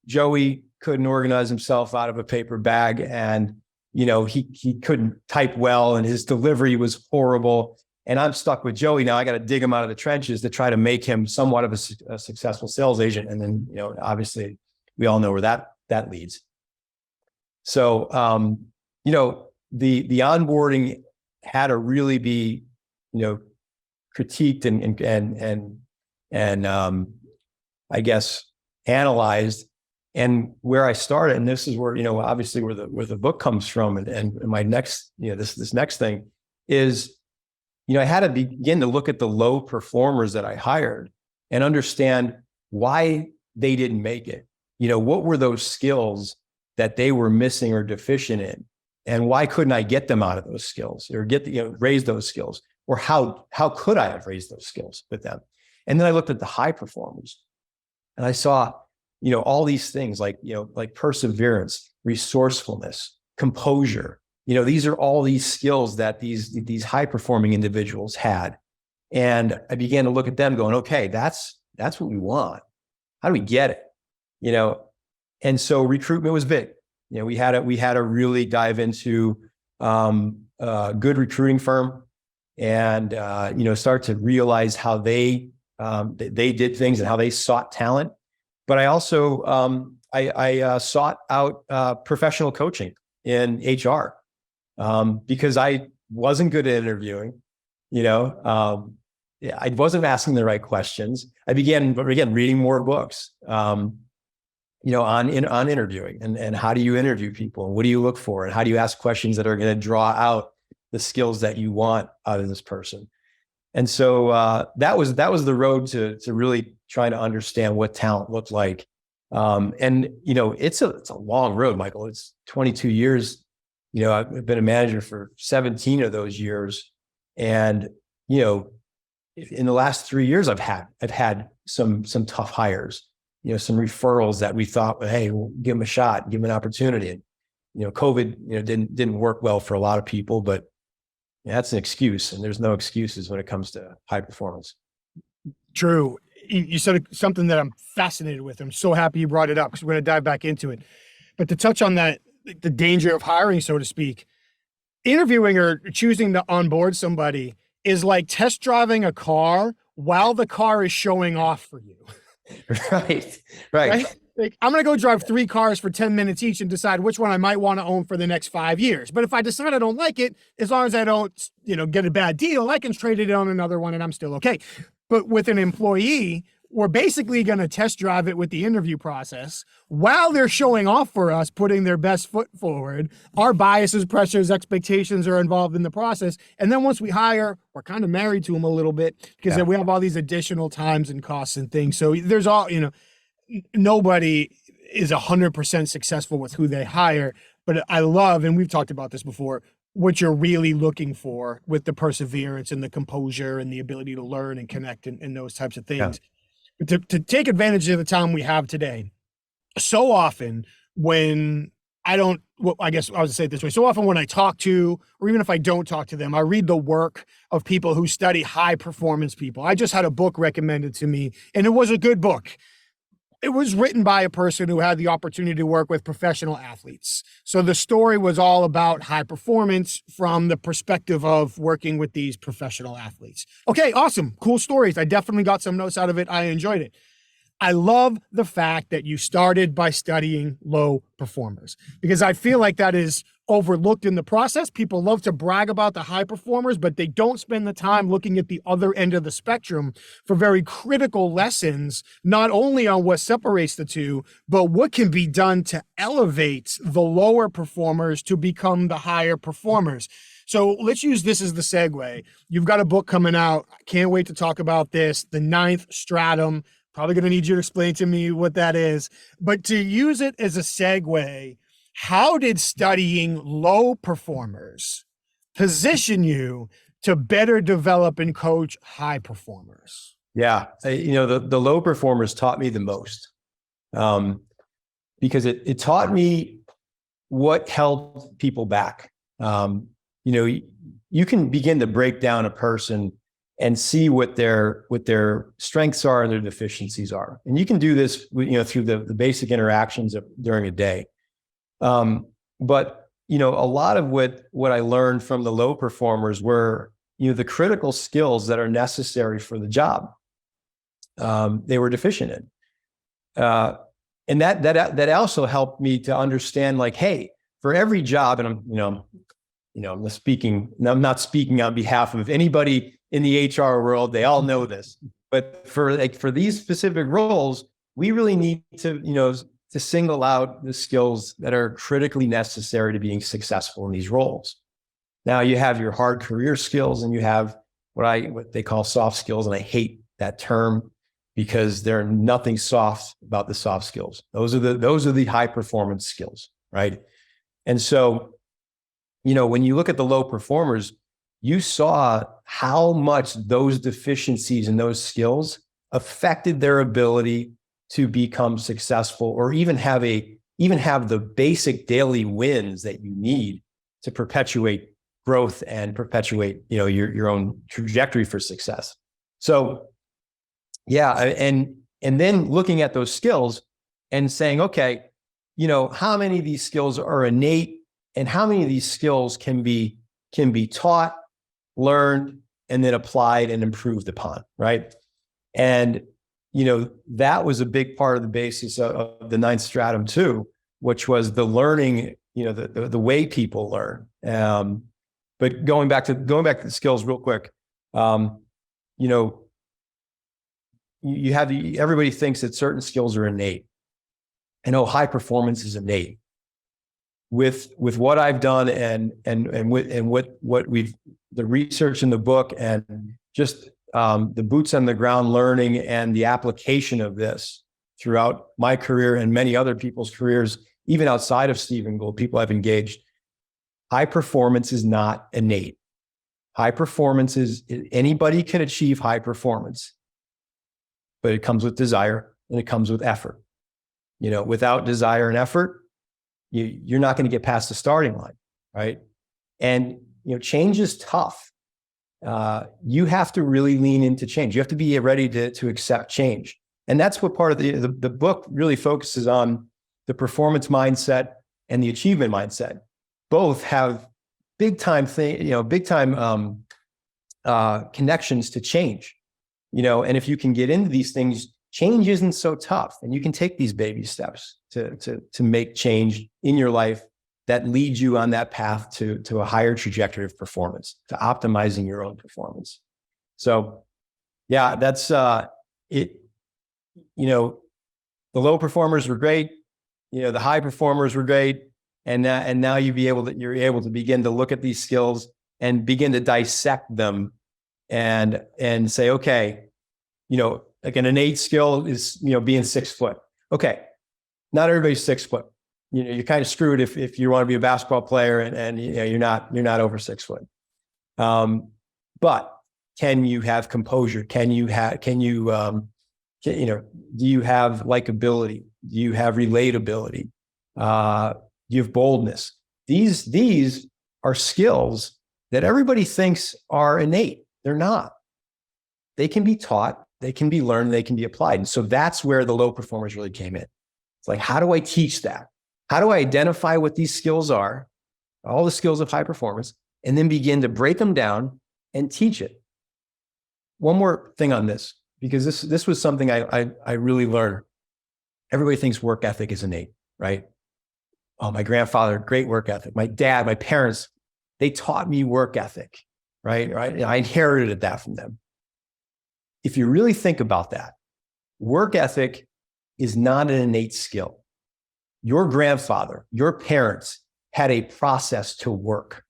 Joey couldn't organize himself out of a paper bag and, he couldn't type well and his delivery was horrible. And I'm stuck with Joey now. I got to dig him out of the trenches to try to make him somewhat of a successful sales agent. And then, obviously we all know where that leads. So, the onboarding had to really be, critiqued and I guess analyzed. And where I started, and this is where, obviously where the book comes from and my next, this next thing is, I had to begin to look at the low performers that I hired and understand why they didn't make it. What were those skills that they were missing or deficient in? And why couldn't I get them out of those skills or raise those skills? Or how could I have raised those skills with them? And then I looked at the high performers and I saw, all these things like perseverance, resourcefulness, composure. These are all these skills that these high performing individuals had. And I began to look at them going, okay, that's what we want. How do we get it? And so recruitment was big. We had to really dive into a good recruiting firm and, start to realize how they did things and how they sought talent. But I also, I sought out professional coaching in HR because I wasn't good at interviewing, I wasn't asking the right questions. I began reading more books, on interviewing and how do you interview people and what do you look for and how do you ask questions that are going to draw out the skills that you want out of this person. And so that was the road to really trying to understand what talent looked like. It's a long road, Michael. It's 22 years. I've been a manager for 17 of those years. And, in the last 3 years, I've had some tough hires, some referrals that we thought, hey, we'll give them a shot, give them an opportunity. And, COVID, didn't work well for a lot of people, but that's an excuse. And there's no excuses when it comes to high performance. True. You said something that I'm fascinated with. I'm so happy you brought it up because we're going to dive back into it. But to touch on that, the danger of hiring, so to speak, interviewing or choosing to onboard somebody is like test driving a car while the car is showing off for you. Right. Like, I'm going to go drive 3 cars for 10 minutes each and decide which one I might want to own for the next 5 years. But if I decide I don't like it, as long as I don't, get a bad deal, I can trade it on another one and I'm still okay. But with an employee, we're basically going to test drive it with the interview process while they're showing off for us, putting their best foot forward. Our biases, pressures, expectations are involved in the process. And then once we hire, we're kind of married to them a little bit because then we have all these additional times and costs and things. So there's all, nobody is 100% successful with who they hire. But I love, and we've talked about this before, what you're really looking for with the perseverance and the composure and the ability to learn and connect and those types of things. Yeah. But to take advantage of the time we have today, so often when I guess I would say it this way, so often when I talk to, or even if I don't talk to them, I read the work of people who study high performance people. I just had a book recommended to me, and it was a good book. It was written by a person who had the opportunity to work with professional athletes. So the story was all about high performance from the perspective of working with these professional athletes. Okay, awesome. Cool stories. I definitely got some notes out of it. I enjoyed it. I love the fact that you started by studying low performers, because I feel like that is overlooked in the process. People love to brag about the high performers, but they don't spend the time looking at the other end of the spectrum for very critical lessons, not only on what separates the two, but what can be done to elevate the lower performers to become the higher performers. So let's use this as the segue. You've got a book coming out. I can't wait to talk about this. The 9th Stratum. Probably going to need you to explain to me what that is. But to use it as a segue, how did studying low performers position you to better develop and coach high performers? Yeah. The low performers taught me the most, because it taught me what held people back. You can begin to break down a person and see what their strengths are and their deficiencies are. And you can do this, through the basic interactions during a day. But a lot of what I learned from the low performers were, the critical skills that are necessary for the job. They were deficient in. And that also helped me to understand, like, hey, for every job, and I'm not speaking on behalf of anybody in the HR world, they all know this, but for these specific roles, we really need to single out the skills that are critically necessary to being successful in these roles. Now you have your hard career skills, and you have what they call soft skills. And I hate that term because there's nothing soft about the soft skills. Those are the high performance skills, right? And so, when you look at the low performers, you saw how much those deficiencies and those skills affected their ability to become successful, or even have the basic daily wins that you need to perpetuate growth and perpetuate, your own trajectory for success. So, yeah. And then looking at those skills and saying, okay, how many of these skills are innate, and how many of these skills can be taught, learned, and then applied and improved upon, right? And, that was a big part of the basis of the 9th Stratum too, which was the learning, the way people learn. But going back to the skills real quick, everybody thinks that certain skills are innate. And high performance is innate. With what I've done and what the research in the book, and just the boots on the ground learning and the application of this throughout my career and many other people's careers, even outside of Stephen Gould, people I've engaged, high performance is not innate. High performance is, anybody can achieve high performance, but it comes with desire and it comes with effort. Without desire and effort, you're not going to get past the starting line, right? And change is tough. You have to really lean into change. You have to be ready to accept change, and that's what part of the book really focuses on: the performance mindset and the achievement mindset. Both have big time connections to change. And if you can get into these things, change isn't so tough, and you can take these baby steps to make change in your life that leads you on that path to a higher trajectory of performance, to optimizing your own performance. So, yeah, that's it. you know, the low performers were great, the high performers were great. And now you're able to begin to look at these skills and begin to dissect them and say, okay, like an innate skill is, being 6 foot. Okay. Not everybody's 6 foot. You're kind of screwed if you want to be a basketball player and you're not over 6 foot. But can you have composure? Do you have likability? Do you have relatability? Do you have boldness? These are skills that everybody thinks are innate. They're not. They can be taught, they can be learned, they can be applied. And so that's where the low performers really came in. It's like, how do I teach that? How do I identify what these skills are, all the skills of high performance, and then begin to break them down and teach it? One more thing on this, because this was something I really learned. Everybody thinks work ethic is innate, right? Oh, my grandfather, great work ethic. My dad, my parents, they taught me work ethic, right? I inherited that from them. If you really think about that, work ethic is not an innate skill. Your grandfather, your parents had a process to work.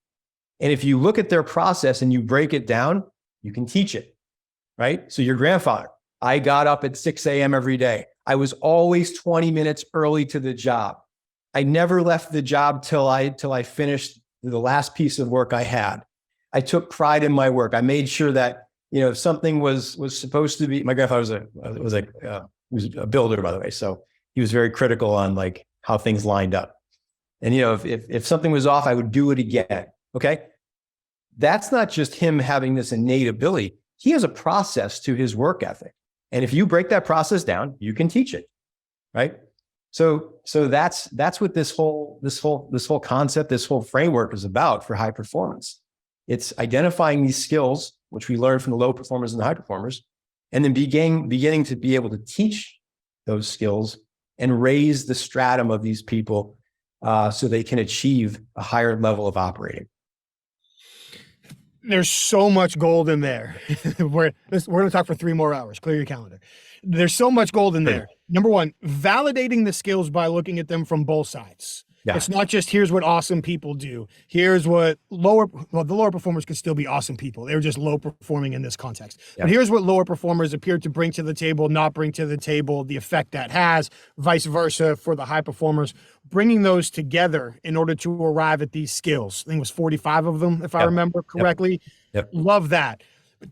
And if you look at their process and you break it down, you can teach it, right? So your grandfather, I got up at 6 a.m. every day. I was always 20 minutes early to the job. I never left the job till I finished the last piece of work I had. I took pride in my work. I made sure that, if something was supposed to be, my grandfather was a builder, by the way. So he was very critical on like how things lined up. And, if something was off, I would do it again. Okay. That's not just him having this innate ability. He has a process to his work ethic. And if you break that process down, you can teach it. Right. So that's what this whole concept, this whole framework is about for high performance. It's identifying these skills, which we learn from the low performers and the high performers, and then beginning to be able to teach those skills and raise the stratum of these people so they can achieve a higher level of operating. There's so much gold in there. We're going to talk for 3 more hours. Clear your calendar. There's so much gold in there. Number one, validating the skills by looking at them from both sides. Yeah. It's not just here's what awesome people do. Here's what the lower performers could still be awesome people. They're just low performing in this context. Yeah. But here's what lower performers appear to bring to the table, not bring to the table, the effect that has, vice versa for the high performers, bringing those together in order to arrive at these skills. I think it was 45 of them, if I remember correctly. Yep. Love that.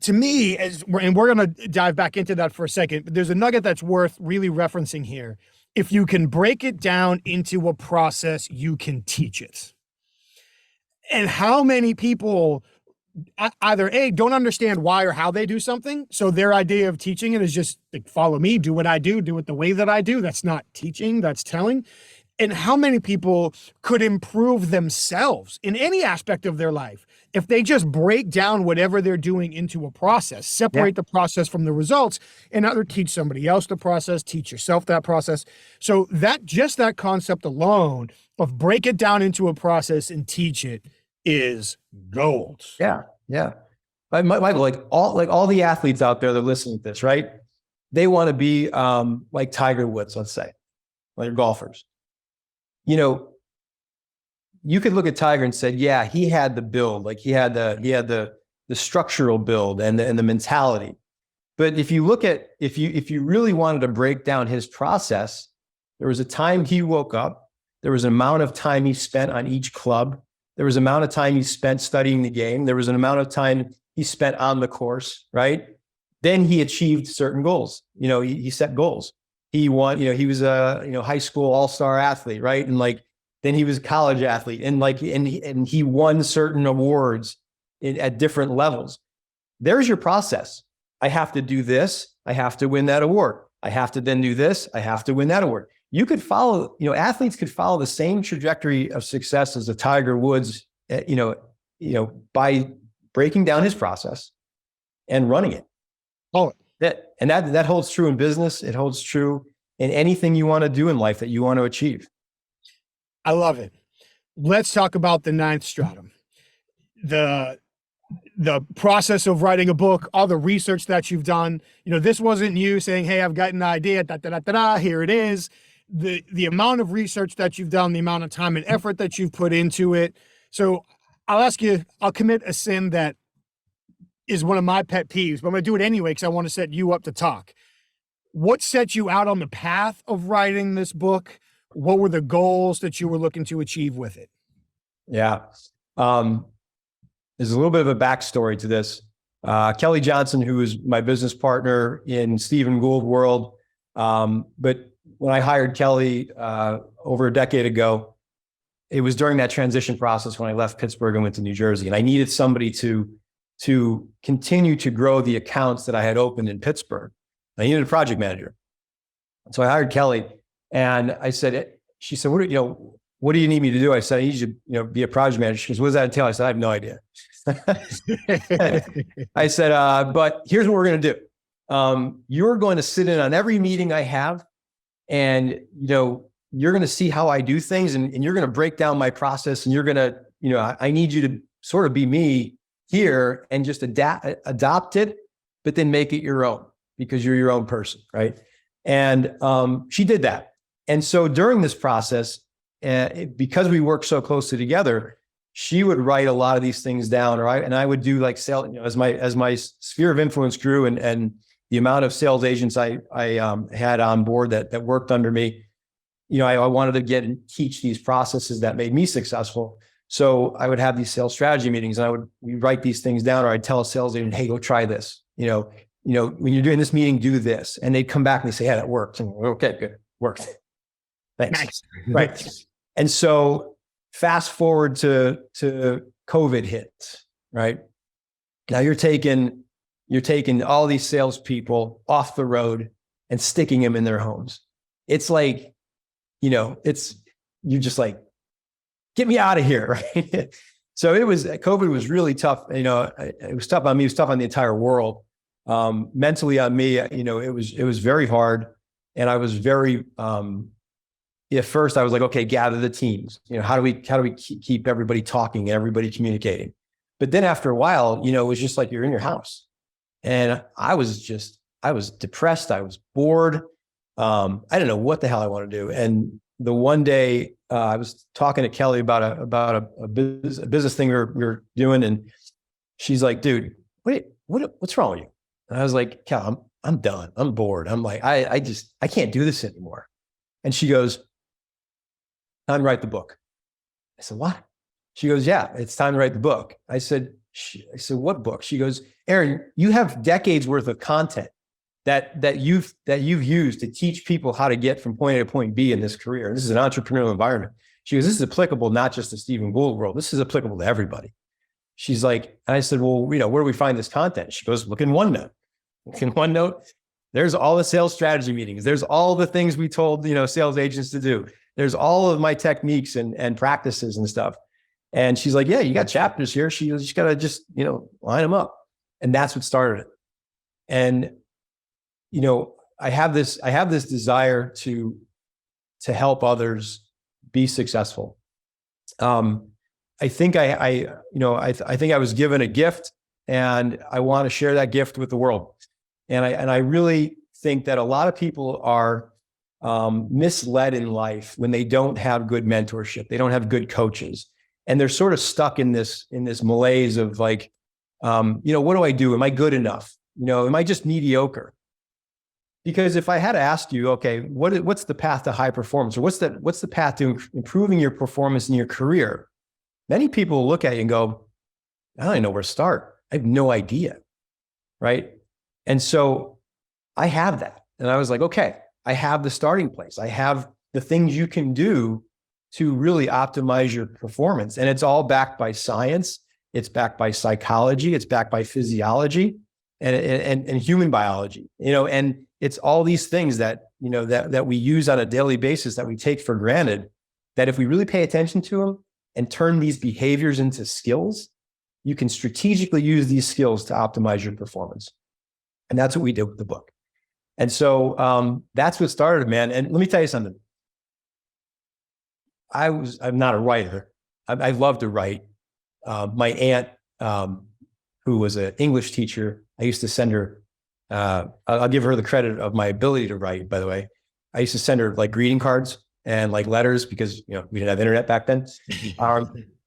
To me, and we're going to dive back into that for a second, but there's a nugget that's worth really referencing here. If you can break it down into a process, you can teach it. And how many people either A, don't understand why or how they do something. So their idea of teaching it is just like, follow me, do what I do it the way that I do. That's not teaching, that's telling. And how many people could improve themselves in any aspect of their life if they just break down whatever they're doing into a process, separate the process from the results, and either teach somebody else the process, teach yourself that process. So that concept alone of break it down into a process and teach it is gold. Yeah. Michael, like all the athletes out there that are listening to this, right? They want to be like Tiger Woods, let's say, like golfers. You could look at Tiger and say, yeah, he had the build, like he had the structural build and the mentality. But if you really wanted to break down his process, there was a time he woke up, there was an amount of time he spent on each club, there was an amount of time he spent studying the game, there was an amount of time he spent on the course, right? Then he achieved certain goals. He set goals. He won, he was a high school all-star athlete, right? And then he was a college athlete, and he won certain awards at different levels. There's your process. I have to do this. I have to win that award. I have to then do this. I have to win that award. You could follow, athletes could follow the same trajectory of success as a Tiger Woods, by breaking down his process and running it. That holds true in business. It holds true in anything you want to do in life that you want to achieve. I love it. Let's talk about the 9th stratum, the the process of writing a book, all the research that you've done. This wasn't you saying, "Hey, I've got an idea, da da da da da, here it is." The amount of research that you've done, the amount of time and effort that you've put into it. So I'll ask you, I'll commit a sin that is one of my pet peeves, but I'm going to do it anyway because I want to set you up to talk. What set you out on the path of writing this book? What were the goals that you were looking to achieve with it? Yeah. There's a little bit of a backstory to this. Kelly Johnson, who was my business partner in Stephen Gould world. But when I hired Kelly over a decade ago, it was during that transition process when I left Pittsburgh and went to New Jersey. And I needed somebody to continue to grow the accounts that I had opened in Pittsburgh. I needed a project manager. So I hired Kelly, and she said, what do you need me to do? I said, I need you to, be a project manager. She goes, what does that entail? I said, I have no idea. I said, but here's what we're going to do. You're going to sit in on every meeting I have, and, you're going to see how I do things, and you're going to break down my process, and you're going to, I need you to sort of be me here and just adopt it, but then make it your own because you're your own person. Right. And she did that. And so during this process, because we worked so closely together, she would write a lot of these things down, and I would do like sales, as my sphere of influence grew and the amount of sales agents I had on board that worked under me, I wanted to get and teach these processes that made me successful. So I would have these sales strategy meetings, and we'd write these things down, or I'd tell a sales agent, hey, go try this. When you're doing this meeting, do this. And they'd come back and they say, yeah, that worked. And okay, good, worked. Thanks. Nice. Right. And so fast forward to COVID hit, right? Now you're taking all these salespeople off the road and sticking them in their homes. It's like, you're just like, get me out of here, right? So COVID was really tough. It was tough on me. It was tough on the entire world. Mentally on me, it was very hard. And I was very, at first I was like, okay, gather the teams. How do we keep everybody talking and everybody communicating? But then after a while, it was just like you're in your house. And I was depressed. I was bored. I didn't know what the hell I want to do. And the one day I was talking to Kelly about a business thing we were doing, and she's like, "Dude, what's wrong with you?" And I was like, "Kel, I'm done. I'm bored. I'm like, I can't do this anymore." And she goes, "Time to write the book." I said, "What?" She goes, "Yeah, it's time to write the book." I said, "What book?" She goes, "Aaron, you have decades worth of content that you've used to teach people how to get from point A to point B in this career. And this is an entrepreneurial environment." She goes, "This is applicable not just to Stephen Gould world. This is applicable to everybody." She's like, and I said, "Well, where do we find this content?" She goes, "Look in OneNote. Look in OneNote. There's all the sales strategy meetings. There's all the things we told, sales agents to do. There's all of my techniques and practices and stuff." And she's like, "Yeah, you got chapters here." She goes, "You just got to just, line them up." And that's what started it. And, I have this desire to help others be successful. I think I think I was given a gift, and I want to share that gift with the world. And I really think that a lot of people are misled in life when they don't have good mentorship. They don't have good coaches, and they're sort of stuck in this malaise of like, what do I do? Am I good enough? Am I just mediocre? Because if I had asked you, okay, what's the path to high performance, or what's the path to improving your performance in your career? Many people will look at you and go, I don't even know where to start. I have no idea. Right. And so I have that. And I was like, okay, I have the starting place. I have the things you can do to really optimize your performance. And it's all backed by science. It's backed by psychology. It's backed by physiology and human biology, and it's all these things that, that we use on a daily basis that we take for granted, that if we really pay attention to them and turn these behaviors into skills, you can strategically use these skills to optimize your performance. And that's what we did with the book. And so that's what started, man. And let me tell you something. I'm not a writer. I love to write. My aunt who was an English teacher. I used to send her, I'll give her the credit of my ability to write, by the way. I used to send her like greeting cards and like letters because, we didn't have internet back then.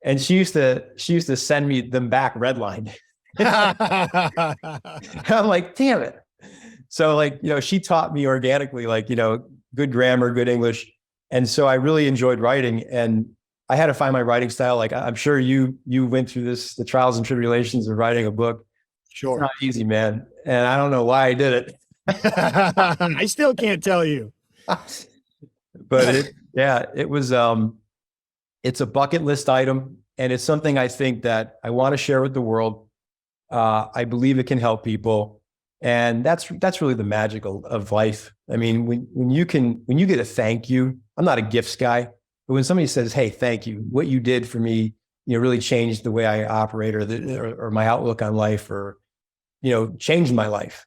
And she used to send me them back redlined. I'm like, damn it. So like, she taught me organically, like, good grammar, good English. And so I really enjoyed writing, and I had to find my writing style. Like I'm sure you went through the trials and tribulations of writing a book. Sure. It's not easy, man. And I don't know why I did it. I still can't tell you. But it was, it's a bucket list item, and it's something I think that I want to share with the world. I believe it can help people. And that's really the magic of life. I mean, when you get a thank you, I'm not a gifts guy, but when somebody says, hey, thank you, what you did for me, really changed the way I operate or my outlook on life, or, changed my life,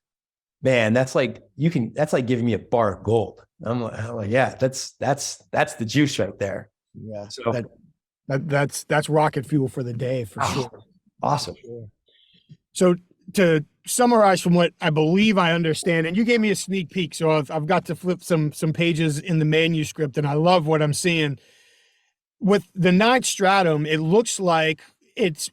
man, that's like giving me a bar of gold. I'm like, yeah, that's the juice right there. Yeah. So that's rocket fuel for the day for sure. Awesome. Sure. So to summarize from what I believe I understand, and you gave me a sneak peek, so I've got to flip some pages in the manuscript, and I love what I'm seeing. With the 9th stratum, it looks like it's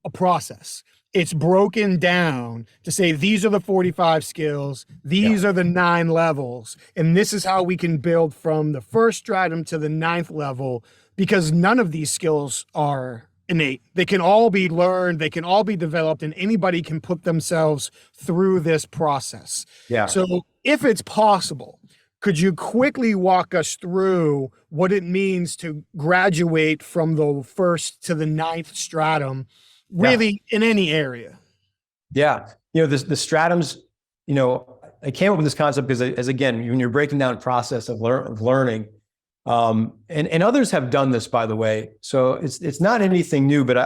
a process. It's broken down to say, these are the 45 skills, these are the 9 levels, and this is how we can build from the 1st stratum to the 9th level, because none of these skills are innate. They can all be learned, they can all be developed, and anybody can put themselves through this process. Yeah. So if it's possible, could you quickly walk us through what it means to graduate from the 1st to the 9th stratum, really in any area? Yeah. The stratums, I came up with this concept because as again, when you're breaking down a process of learning, and others have done this, by the way. So it's not anything new, but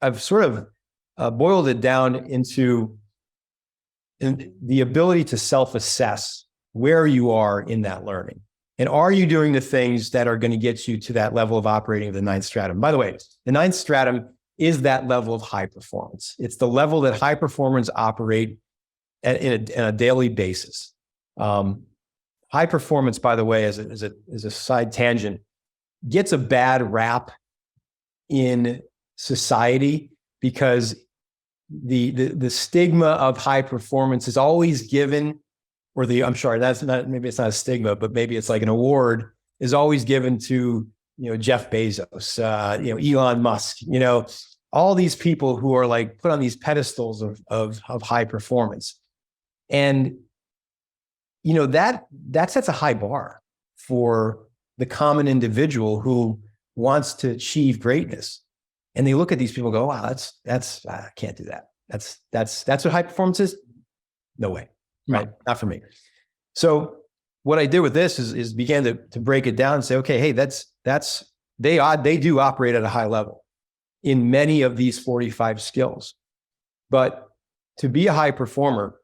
I've sort of boiled it down into the ability to self-assess where you are in that learning. And are you doing the things that are going to get you to that level of operating of the 9th stratum? By the way, the 9th stratum is that level of high performance. It's the level that high performers operate in a daily basis. High performance, by the way, as a side tangent, gets a bad rap in society because the stigma of high performance is always given, or I'm sorry, maybe it's not a stigma, but maybe it's like an award is always given to Jeff Bezos, Elon Musk, all these people who are like put on these pedestals of high performance, and that sets a high bar for the common individual who wants to achieve greatness. And they look at these people and go, wow, I can't do that. That's what high performance is? No way, right? Not for me. So what I did with this is began to break it down and say, okay, hey, they do operate at a high level in many of these 45 skills. But to be a high performer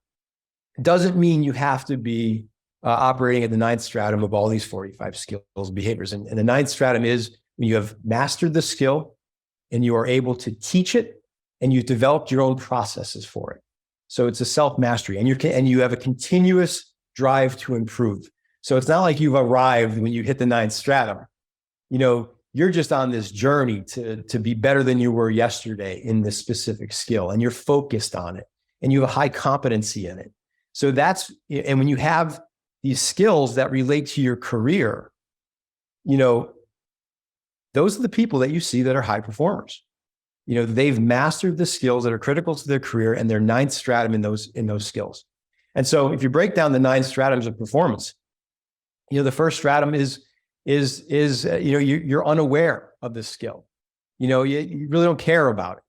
doesn't mean you have to be operating at the 9th stratum of all these 45 skills, behaviors. And the 9th stratum is when you have mastered the skill and you are able to teach it and you've developed your own processes for it. So it's a self-mastery, and you have a continuous drive to improve. So it's not like you've arrived when you hit the 9th stratum. You're just on this journey to be better than you were yesterday in this specific skill, and you're focused on it, and you have a high competency in it. So and when you have these skills that relate to your career, those are the people that you see that are high performers. They've mastered the skills that are critical to their career, and their 9th stratum in those skills. And so if you break down the 9 stratums of performance, the 1st stratum is you're unaware of this skill. You really don't care about it.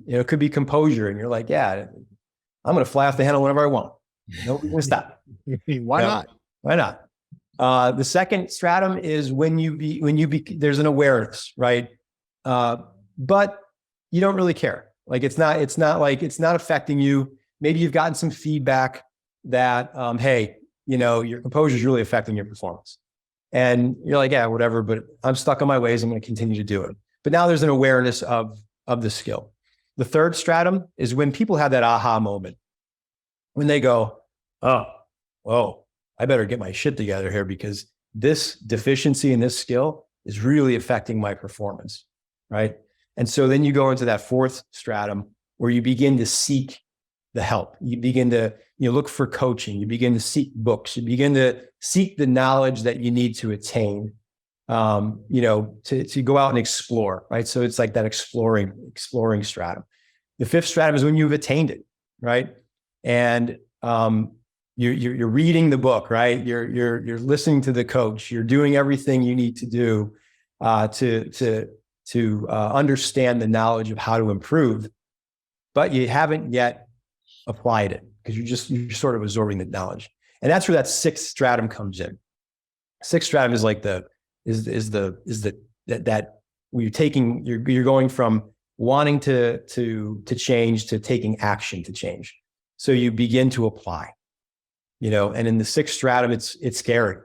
It could be composure, and you're like, yeah, I'm going to fly off the handle whenever I want. Nobody's going to stop. Why not? Why not? The 2nd stratum is when there's an awareness, right? But you don't really care. Like it's not affecting you. Maybe you've gotten some feedback that, hey, your composure is really affecting your performance. And you're like, yeah, whatever, but I'm stuck on my ways. I'm going to continue to do it. But now there's an awareness of the skill. The third stratum is when people have that aha moment, when they go, oh, whoa, I better get my shit together here because this deficiency in this skill is really affecting my performance, right? And so then you go into that fourth stratum where you begin to seek the help. You begin to look for coaching. You begin to seek books. You begin to seek the knowledge that you need to attain, to go out and explore, right? So it's like that exploring stratum. The fifth stratum is when you've attained it, right? And you're reading the book, right? You're listening to the coach. You're doing everything you need to do to understand the knowledge of how to improve, but you haven't yet applied it because you're sort of absorbing the knowledge. And that's where that sixth stratum comes in. Sixth stratum is like that where you're going from wanting to change to taking action to change. So you begin to apply, and in the sixth stratum, it's scary,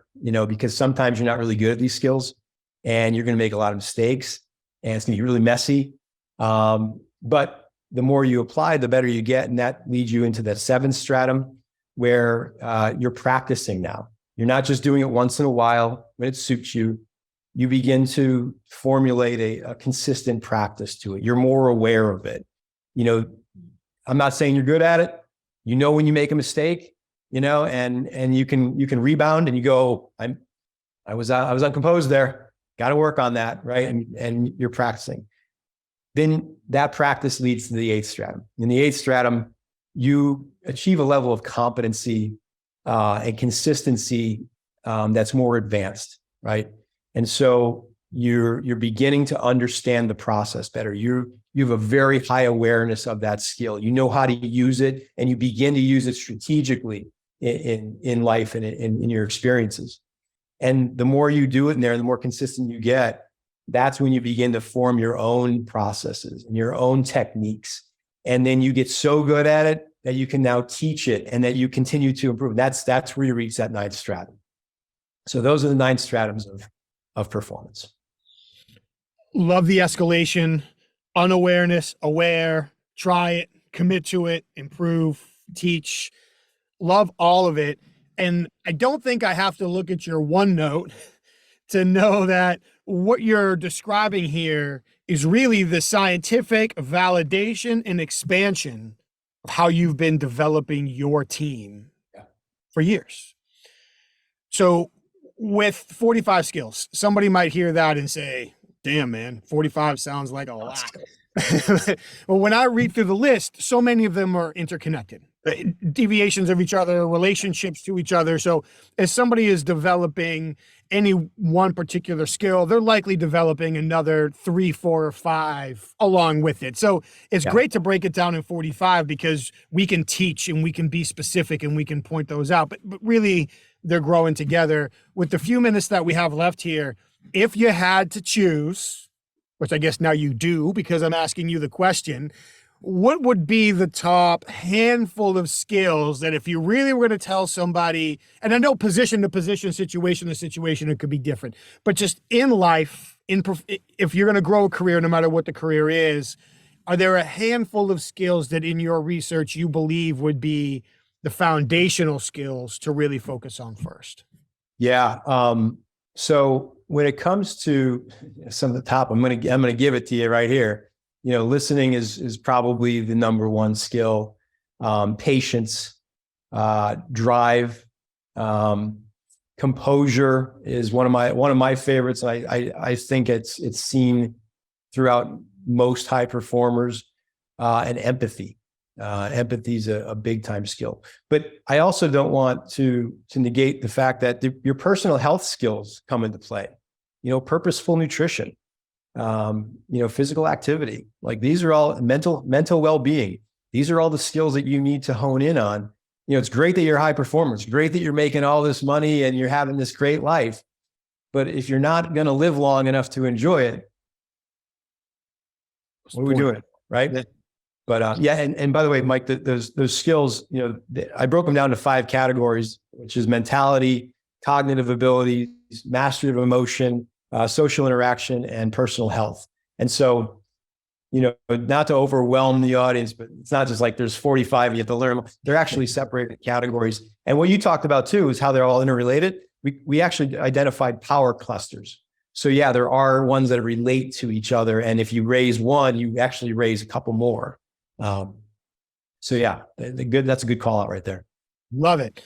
because sometimes you're not really good at these skills and you're going to make a lot of mistakes and it's going to be really messy. But the more you apply, the better you get. And that leads you into that seventh stratum where you're practicing now. You're not just doing it once in a while when it suits you. You begin to formulate a consistent practice to it. You're more aware of it. I'm not saying you're good at it. When you make a mistake, and you can rebound and you go, I was uncomposed there. Got to work on that, right? And you're practicing. Then that practice leads to the eighth stratum. In the eighth stratum, you achieve a level of competency and consistency that's more advanced, right? And so you're beginning to understand the process better. You have a very high awareness of that skill. You know how to use it, and you begin to use it strategically in life and in your experiences. And the more you do it in there, the more consistent you get. That's when you begin to form your own processes and your own techniques. And then you get so good at it that you can now teach it and that you continue to improve. That's where you reach that ninth stratum. So those are the 9 stratums of performance. Love the escalation, unawareness, aware, try it, commit to it, improve, teach. Love all of it. And I don't think I have to look at your OneNote to know that what you're describing here is really the scientific validation and expansion of how you've been developing your team for years. So with 45 skills, somebody might hear that and say, damn, man, 45 sounds like a lot. Well, when I read through the list, so many of them are interconnected, deviations of each other, relationships to each other. So as somebody is developing any one particular skill, they're likely developing another 3, 4, or 5 along with it. So it's great to break it down in 45 because we can teach and we can be specific and we can point those out, but really they're growing together. With the few minutes that we have left here, if you had to choose, which I guess now you do because I'm asking you the question, what would be the top handful of skills that if you really were to tell somebody, and I know position to position, situation to situation, it could be different, but just in life, if you're going to grow a career, no matter what the career is, are there a handful of skills that in your research you believe would be the foundational skills to really focus on first? Yeah. So when it comes to some of the top, I'm going to give it to you right here. Listening is probably the number one skill. Patience, drive, composure is one of my favorites. I think it's seen throughout most high performers, and empathy. Empathy is a big time skill. But I also don't want to negate the fact that your personal health skills come into play. Purposeful nutrition. Physical activity, like these are all mental well-being. These are all the skills that you need to hone in on. It's great that you're high performers. It's great that you're making all this money and you're having this great life. But if you're not going to live long enough to enjoy it, what are we doing? Right. But and by the way, Mike, those skills, I broke them down to 5 categories, which is mentality, cognitive abilities, mastery of emotion, social interaction, and personal health. And so, not to overwhelm the audience, but it's not just like there's 45, you have to learn. They're actually separated categories. And what you talked about too is how they're all interrelated. We actually identified power clusters. So yeah, there are ones that relate to each other. And if you raise one, you actually raise a couple more. So yeah, that's a good call out right there. Love it.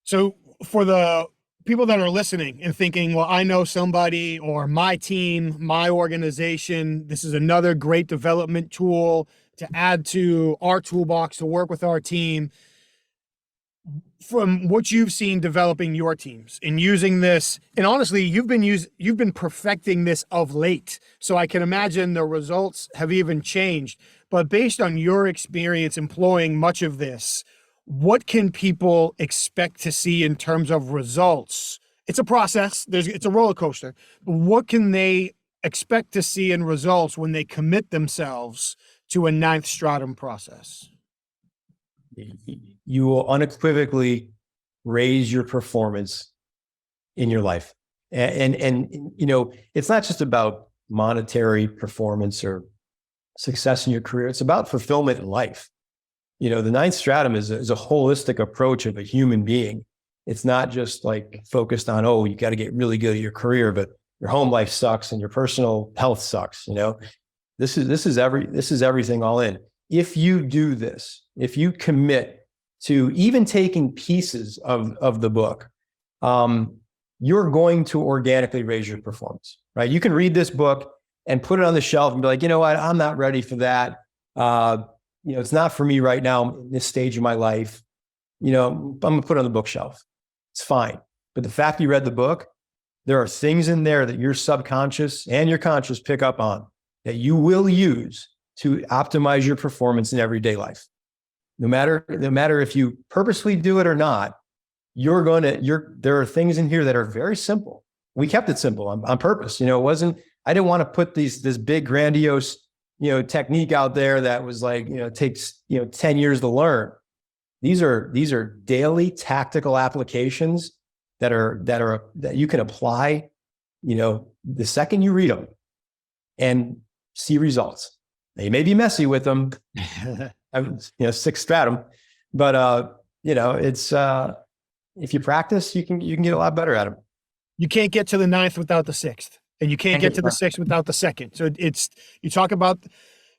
So for the people that are listening and thinking, well, I know somebody or my team, my organization, this is another great development tool to add to our toolbox to work with our team. From what you've seen developing your teams and using this, and honestly, you've been perfecting this of late. So I can imagine the results have even changed. But based on your experience employing much of this, what can people expect to see in terms of results? It's a process. It's a roller coaster. But what can they expect to see in results when they commit themselves to a 9th stratum process? You will unequivocally raise your performance in your life. And it's not just about monetary performance or success in your career. It's about fulfillment in life. The 9th stratum is a holistic approach of a human being. It's not just like focused on, you got to get really good at your career, but your home life sucks and your personal health sucks. This is everything all in. If you do this, if you commit to even taking pieces of the book, you're going to organically raise your performance, right? You can read this book and put it on the shelf and be like, you know what, I'm not ready for that. It's not for me right now in this stage of my life. I'm gonna put it on the bookshelf. It's fine. But the fact you read the book, there are things in there that your subconscious and your conscious pick up on that you will use to optimize your performance in everyday life. No matter if you purposely do it or not, there are things in here that are very simple. We kept it simple on purpose. I didn't want to put this big grandiose, technique out there that was like, takes, 10 years to learn. These are daily tactical applications that you can apply, the second you read them and see results. Now, you may be messy with them, 6th stratum, but it's if you practice, you can get a lot better at them. You can't get to the 9th without the 6th, and you can't get to the 6th without the 2nd. So you talk about,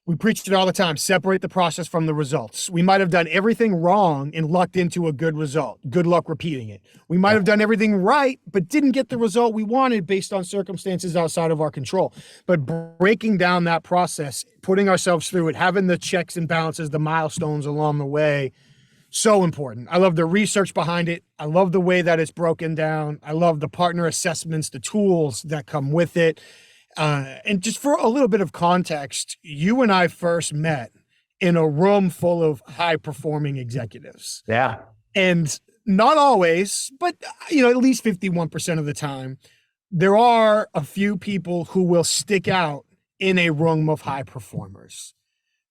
we preach it all the time, separate the process from the results. We might have done everything wrong and lucked into a good result. Good luck repeating it. We might have done everything right, but didn't get the result we wanted based on circumstances outside of our control. But breaking down that process, putting ourselves through it, having the checks and balances, the milestones along the way, so important. I love the research behind it. I love the way that it's broken down. I love the partner assessments, the tools that come with it. And just for a little bit of context, you and I first met in a room full of high-performing executives. Yeah. And not always, but at least 51% of the time, there are a few people who will stick out in a room of high performers.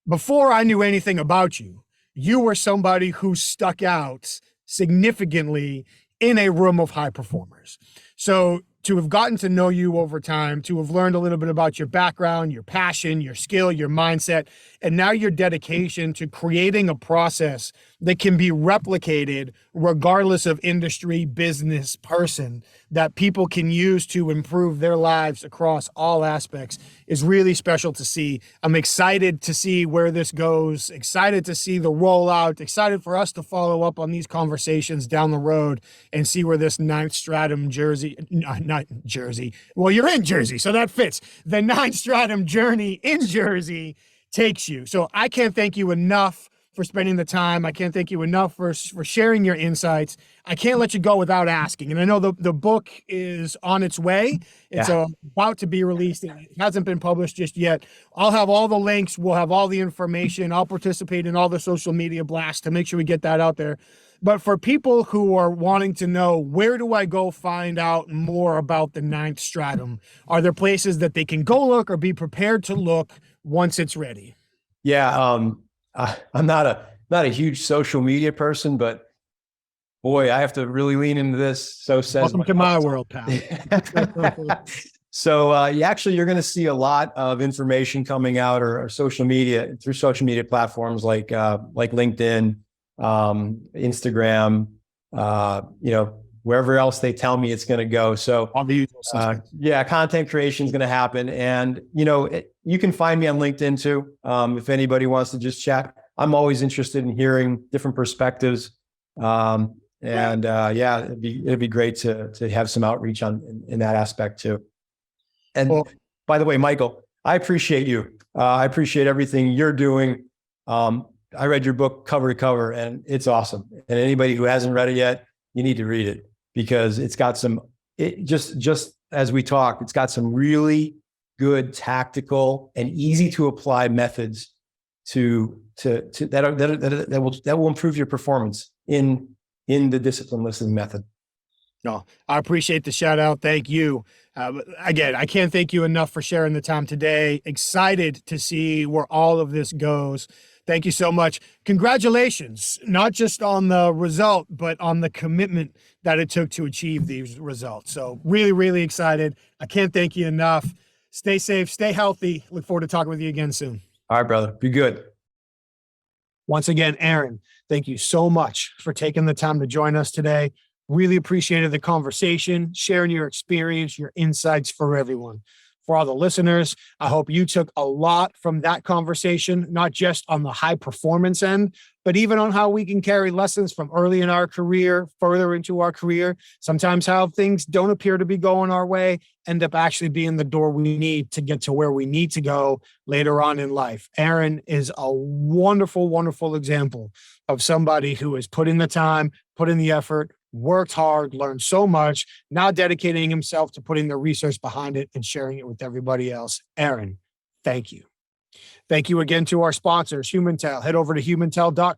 Before I knew anything about you, you were somebody who stuck out significantly in a room of high performers. So to have gotten to know you over time, to have learned a little bit about your background, your passion, your skill, your mindset, and now your dedication to creating a process that can be replicated regardless of industry, business, person, that people can use to improve their lives across all aspects is really special to see. I'm excited to see where this goes, excited to see the rollout, excited for us to follow up on these conversations down the road and see where this 9th stratum not Jersey. Well, you're in Jersey, so that fits. The 9th stratum journey in Jersey takes you. So I can't thank you enough for spending the time. I can't thank you enough for sharing your insights. I can't let you go without asking. And I know the book is on its way. It's about to be released. It hasn't been published just yet. I'll have all the links. We'll have all the information. I'll participate in all the social media blasts to make sure we get that out there. But for people who are wanting to know, where do I go find out more about the 9th stratum? Are there places that they can go look or be prepared to look once it's ready? Yeah. I'm not a huge social media person, but boy, I have to really lean into this. So says welcome to my world, pal. So you're going to see a lot of information coming out or social media through social media platforms like LinkedIn, Instagram, wherever else they tell me it's going to go. So All the usual suspects. content creation is going to happen. And, you can find me on LinkedIn too. If anybody wants to just chat, I'm always interested in hearing different perspectives. It'd be great to have some outreach in that aspect too. And by the way, Michael, I appreciate you. I appreciate everything you're doing. I read your book cover to cover and it's awesome. And anybody who hasn't read it yet, you need to read it because it's got just as we talk, it's got some really good tactical and easy to apply methods that will improve your performance in the discipline listening method. No, I appreciate the shout out. Thank you. Again, I can't thank you enough for sharing the time today. Excited to see where all of this goes. Thank you so much. Congratulations, not just on the result, but on the commitment that it took to achieve these results. So really, really excited. I can't thank you enough. Stay safe, stay healthy. Look forward to talking with you again soon. All right, brother. Be good. Once again, Aaron, thank you so much for taking the time to join us today. Really appreciated the conversation, sharing your experience, your insights for everyone. For all the listeners, I hope you took a lot from that conversation, not just on the high performance end, but even on how we can carry lessons from early in our career, further into our career. Sometimes how things don't appear to be going our way end up actually being the door we need to get to where we need to go later on in life. Aaron is a wonderful, wonderful example of somebody who is putting the time, put in the effort, worked hard, learned so much, now dedicating himself to putting the research behind it and sharing it with everybody else. Aaron, thank you. Thank you again to our sponsors, HumanTel. Head over to humantel.com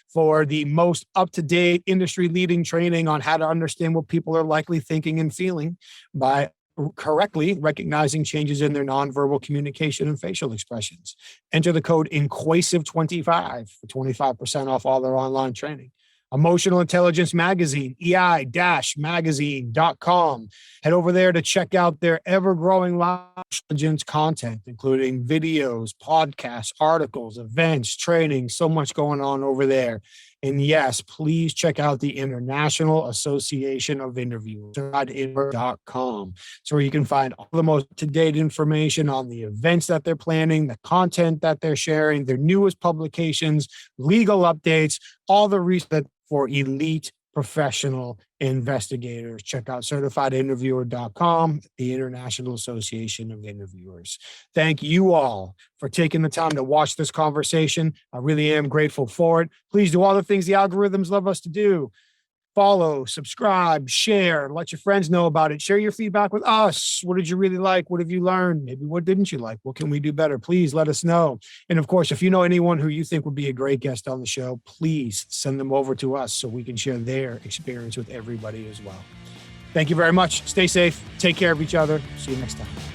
for the most up-to-date industry-leading training on how to understand what people are likely thinking and feeling by correctly recognizing changes in their nonverbal communication and facial expressions. Enter the code INQUASIVE25 for 25% off all their online training. Emotional Intelligence Magazine, EI-magazine.com. Head over there to check out their ever-growing life intelligence content, including videos, podcasts, articles, events, training, so much going on over there. And yes, please check out the International Association of Interviewers.com. So where you can find all the most up-to-date information on the events that they're planning, the content that they're sharing, their newest publications, legal updates, all the research for elite professional investigators. Check out certifiedinterviewer.com, the International Association of Interviewers. Thank you all for taking the time to watch this conversation. I really am grateful for it. Please do all the things the algorithms love us to do. Follow, subscribe, share, let your friends know about it. Share your feedback with us. What did you really like? What have you learned? Maybe what didn't you like? What can we do better? Please let us know. And of course, if you know anyone who you think would be a great guest on the show, please send them over to us so we can share their experience with everybody as well. Thank you very much. Stay safe. Take care of each other. See you next time.